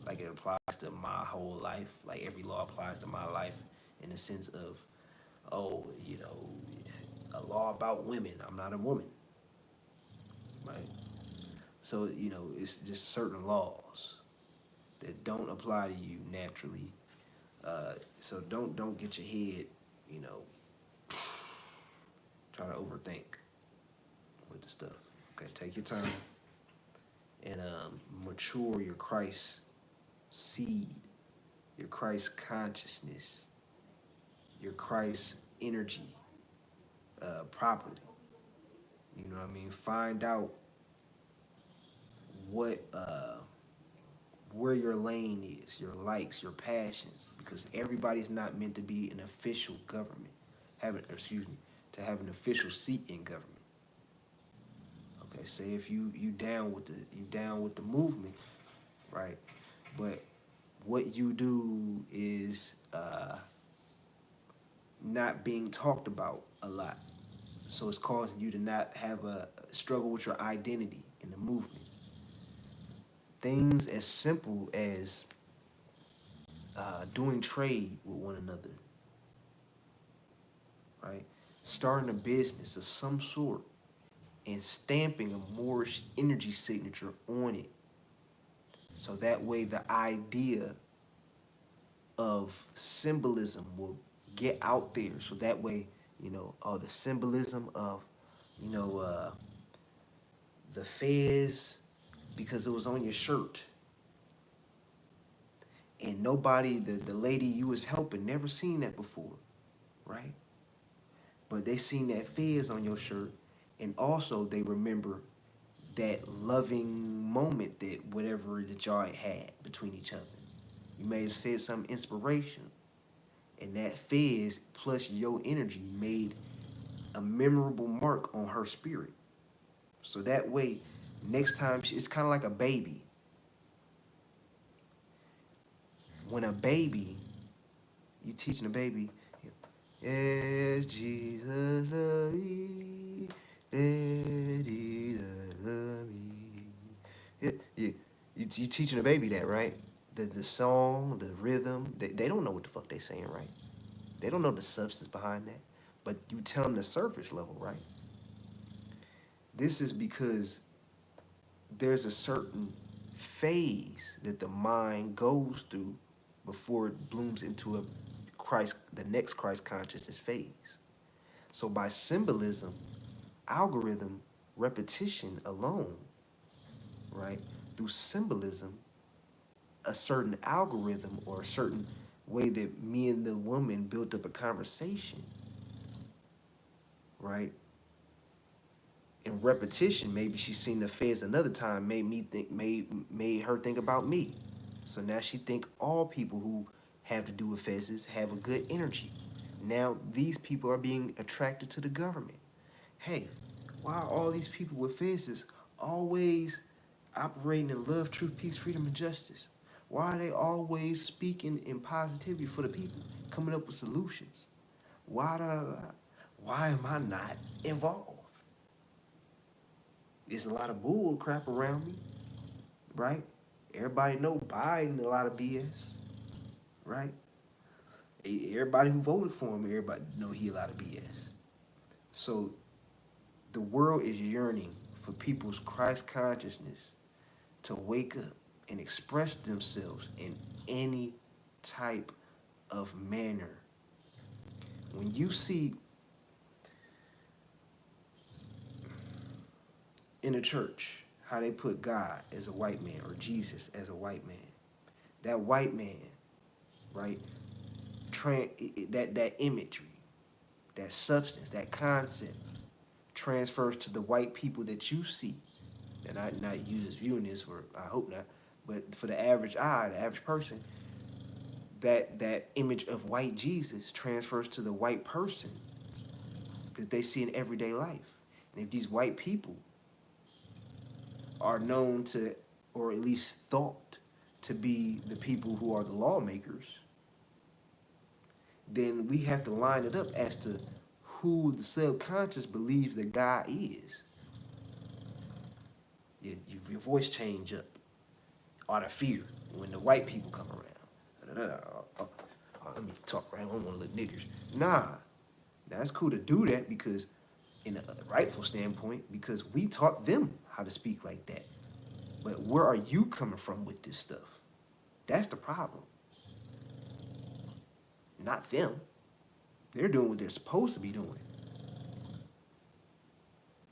like it applies to my whole life, like every law applies to my life in the sense of, oh, you know, a law about women. I'm not a woman. Right? So, you know, it's just certain laws that don't apply to you naturally. So don't get your head, you know, try to overthink with the stuff. Okay, take your time and mature your Christ seed, your Christ consciousness, your Christ energy properly. You know what I mean? Find out what where your lane is, your likes, your passions, because everybody's not meant to be an official government, to have an official seat in government. Okay, say if you down with the movement, right? But what you do is not being talked about a lot, so it's causing you to not have a struggle with your identity in the movement. Things as simple as doing trade with one another, right? Starting a business of some sort and stamping a Moorish energy signature on it. So that way the idea of symbolism will get out there. So that way, you know, the symbolism of, you know, the fez, because it was on your shirt. And nobody, the lady you was helping, never seen that before, right? But they seen that fez on your shirt, and also they remember that loving moment that whatever that y'all had between each other. You may have said some inspiration, and that fez plus your energy made a memorable mark on her spirit. So that way, next time, it's kind of like a baby. When a baby, you teaching a baby, yes, Jesus love me, yes, Jesus love me. Yeah. You teaching a baby that, right? The song, the rhythm, they don't know what the fuck they saying, right? They don't know the substance behind that. But you tell them the surface level, right? This is because there's a certain phase that the mind goes through before it blooms into the next Christ consciousness phase. So by symbolism, algorithm, repetition alone, right, through symbolism, a certain algorithm or a certain way that me and the woman built up a conversation, right? In repetition, maybe she's seen the feds another time, made her think about me. So now she think all people who have to do with feds have a good energy. Now these people are being attracted to the government. Hey, why are all these people with feds always operating in love, truth, peace, freedom, and justice? Why are they always speaking in positivity for the people, coming up with solutions? Why, why am I not involved? There's a lot of bull crap around me, right? Everybody know Biden a lot of BS, right? Everybody who voted for him, everybody know he a lot of BS. So the world is yearning for people's Christ consciousness to wake up and express themselves in any type of manner. When you see in the church how they put God as a white man or Jesus as a white man, that white man, right? That imagery, that substance, that concept transfers to the white people that you see. And not you just viewing this, or I hope not, but for the average eye, the average person, that image of white Jesus transfers to the white person that they see in everyday life. And if these white people are known to, or at least thought to be the people who are the lawmakers, then we have to line it up as to who the subconscious believes that God is. Your voice change up out of fear when the white people come around. Let me talk right. I don't want to let niggers. Nah, now it's cool to do that because, in a rightful standpoint, because we taught them how to speak like that. But where are you coming from with this stuff? That's the problem. Not them. They're doing what they're supposed to be doing.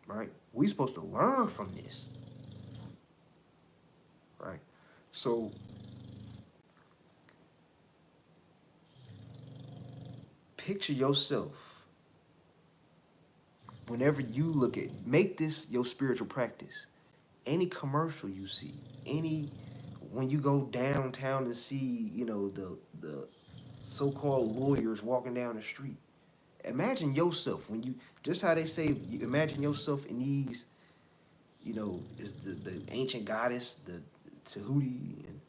Right? We're supposed to learn from this. Right? So picture yourself whenever you look at, make this your spiritual practice. Any commercial you see, when you go downtown and see, the so-called lawyers walking down the street, imagine yourself when you, just how they say, imagine yourself in these, is the ancient goddess, the Tahuti and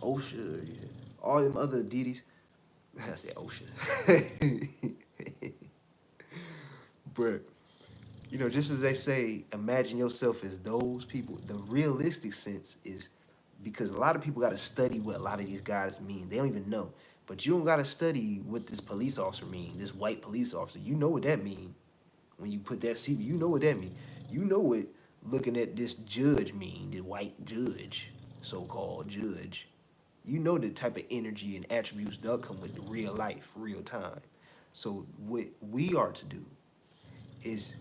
Osha, and all them other deities. I said Osha. But, just as they say, imagine yourself as those people, the realistic sense is, because a lot of people got to study what a lot of these guys mean. They don't even know. But you don't got to study what this police officer means, this white police officer. You know what that means. When you put that CV, you know what that means. You know what looking at this judge mean, the white judge, so-called judge. You know the type of energy and attributes that come with the real life, real time. So what we are to do is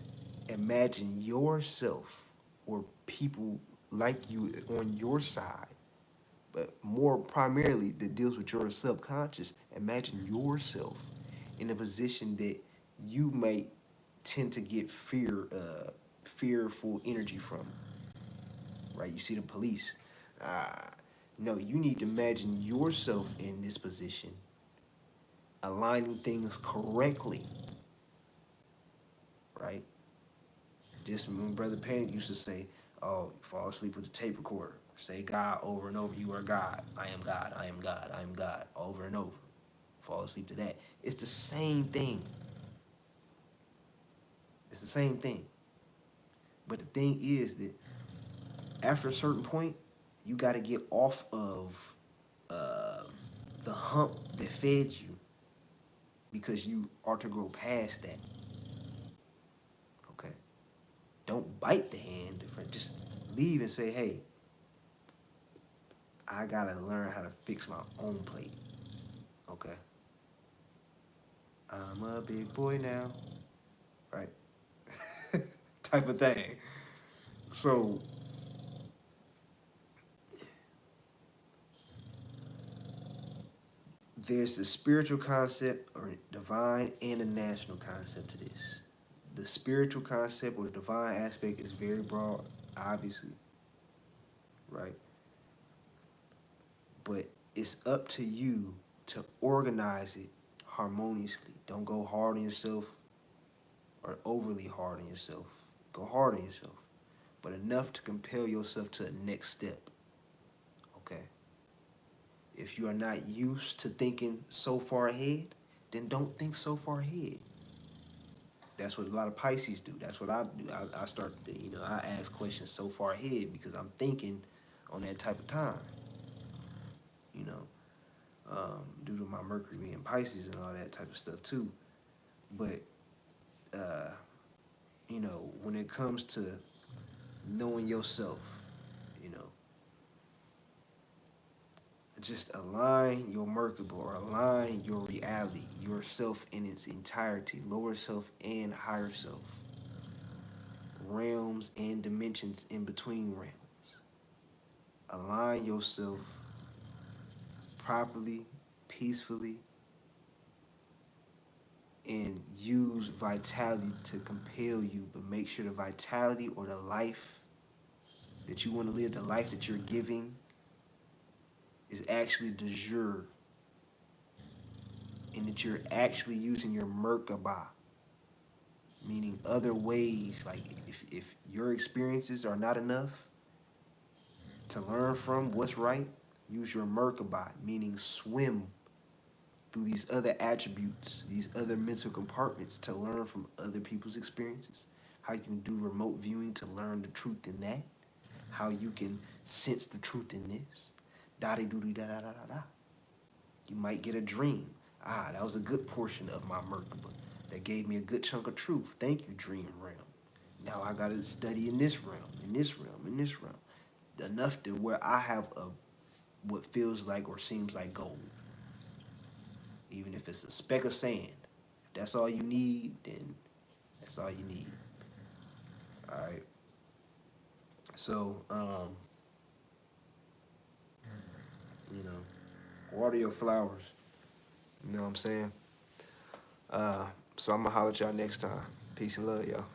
imagine yourself or people like you on your side, but more primarily that deals with your subconscious. Imagine yourself in a position that you might tend to get fearful energy from, right? You see the police. No, you need to imagine yourself in this position, aligning things correctly, right? Just when Brother Panic used to say, oh, fall asleep with the tape recorder. Say God over and over. You are God. I am God. I am God. I am God. Over and over. Fall asleep to that. It's the same thing. It's the same thing. But the thing is that after a certain point, you got to get off of the hump that fed you, because you are to grow past that. Okay? Don't bite the hand. Just leave and say, hey, I got to learn how to fix my own plate. Okay? I'm a big boy now. Right? Type of thing. So there's the spiritual concept or divine and a national concept to this. The spiritual concept or divine aspect is very broad, obviously, right? But it's up to you to organize it harmoniously. Don't go hard on yourself or overly hard on yourself. Go hard on yourself, but enough to compel yourself to the next step, okay? If you are not used to thinking so far ahead, then don't think so far ahead. That's what a lot of Pisces do. That's what I do. I start to, I ask questions so far ahead because I'm thinking on that type of time, you know, due to my Mercury being Pisces and all that type of stuff too. But, when it comes to knowing yourself, you know, just align your Merkaba or align your reality, yourself in its entirety, lower self and higher self, realms and dimensions in between realms. Align yourself properly, peacefully, and use vitality to compel you, but make sure the vitality or the life that you want to live, the life that you're giving, is actually de jure, and that you're actually using your Merkaba, meaning other ways. Like if your experiences are not enough to learn from what's right, use your Merkaba, meaning swim through these other attributes, these other mental compartments to learn from other people's experiences. How you can do remote viewing to learn the truth in that. How you can sense the truth in this. Da-de-doo-dee-da-da-da-da-da. You might get a dream. That was a good portion of my Merkaba. That gave me a good chunk of truth. Thank you, dream realm. Now I got to study in this realm, in this realm, in this realm. Enough to where I have what feels like or seems like gold. Even if it's a speck of sand. If that's all you need, then that's all you need. All right. So, water your flowers. You know what I'm saying? So I'm gonna holler at y'all next time. Peace and love, y'all.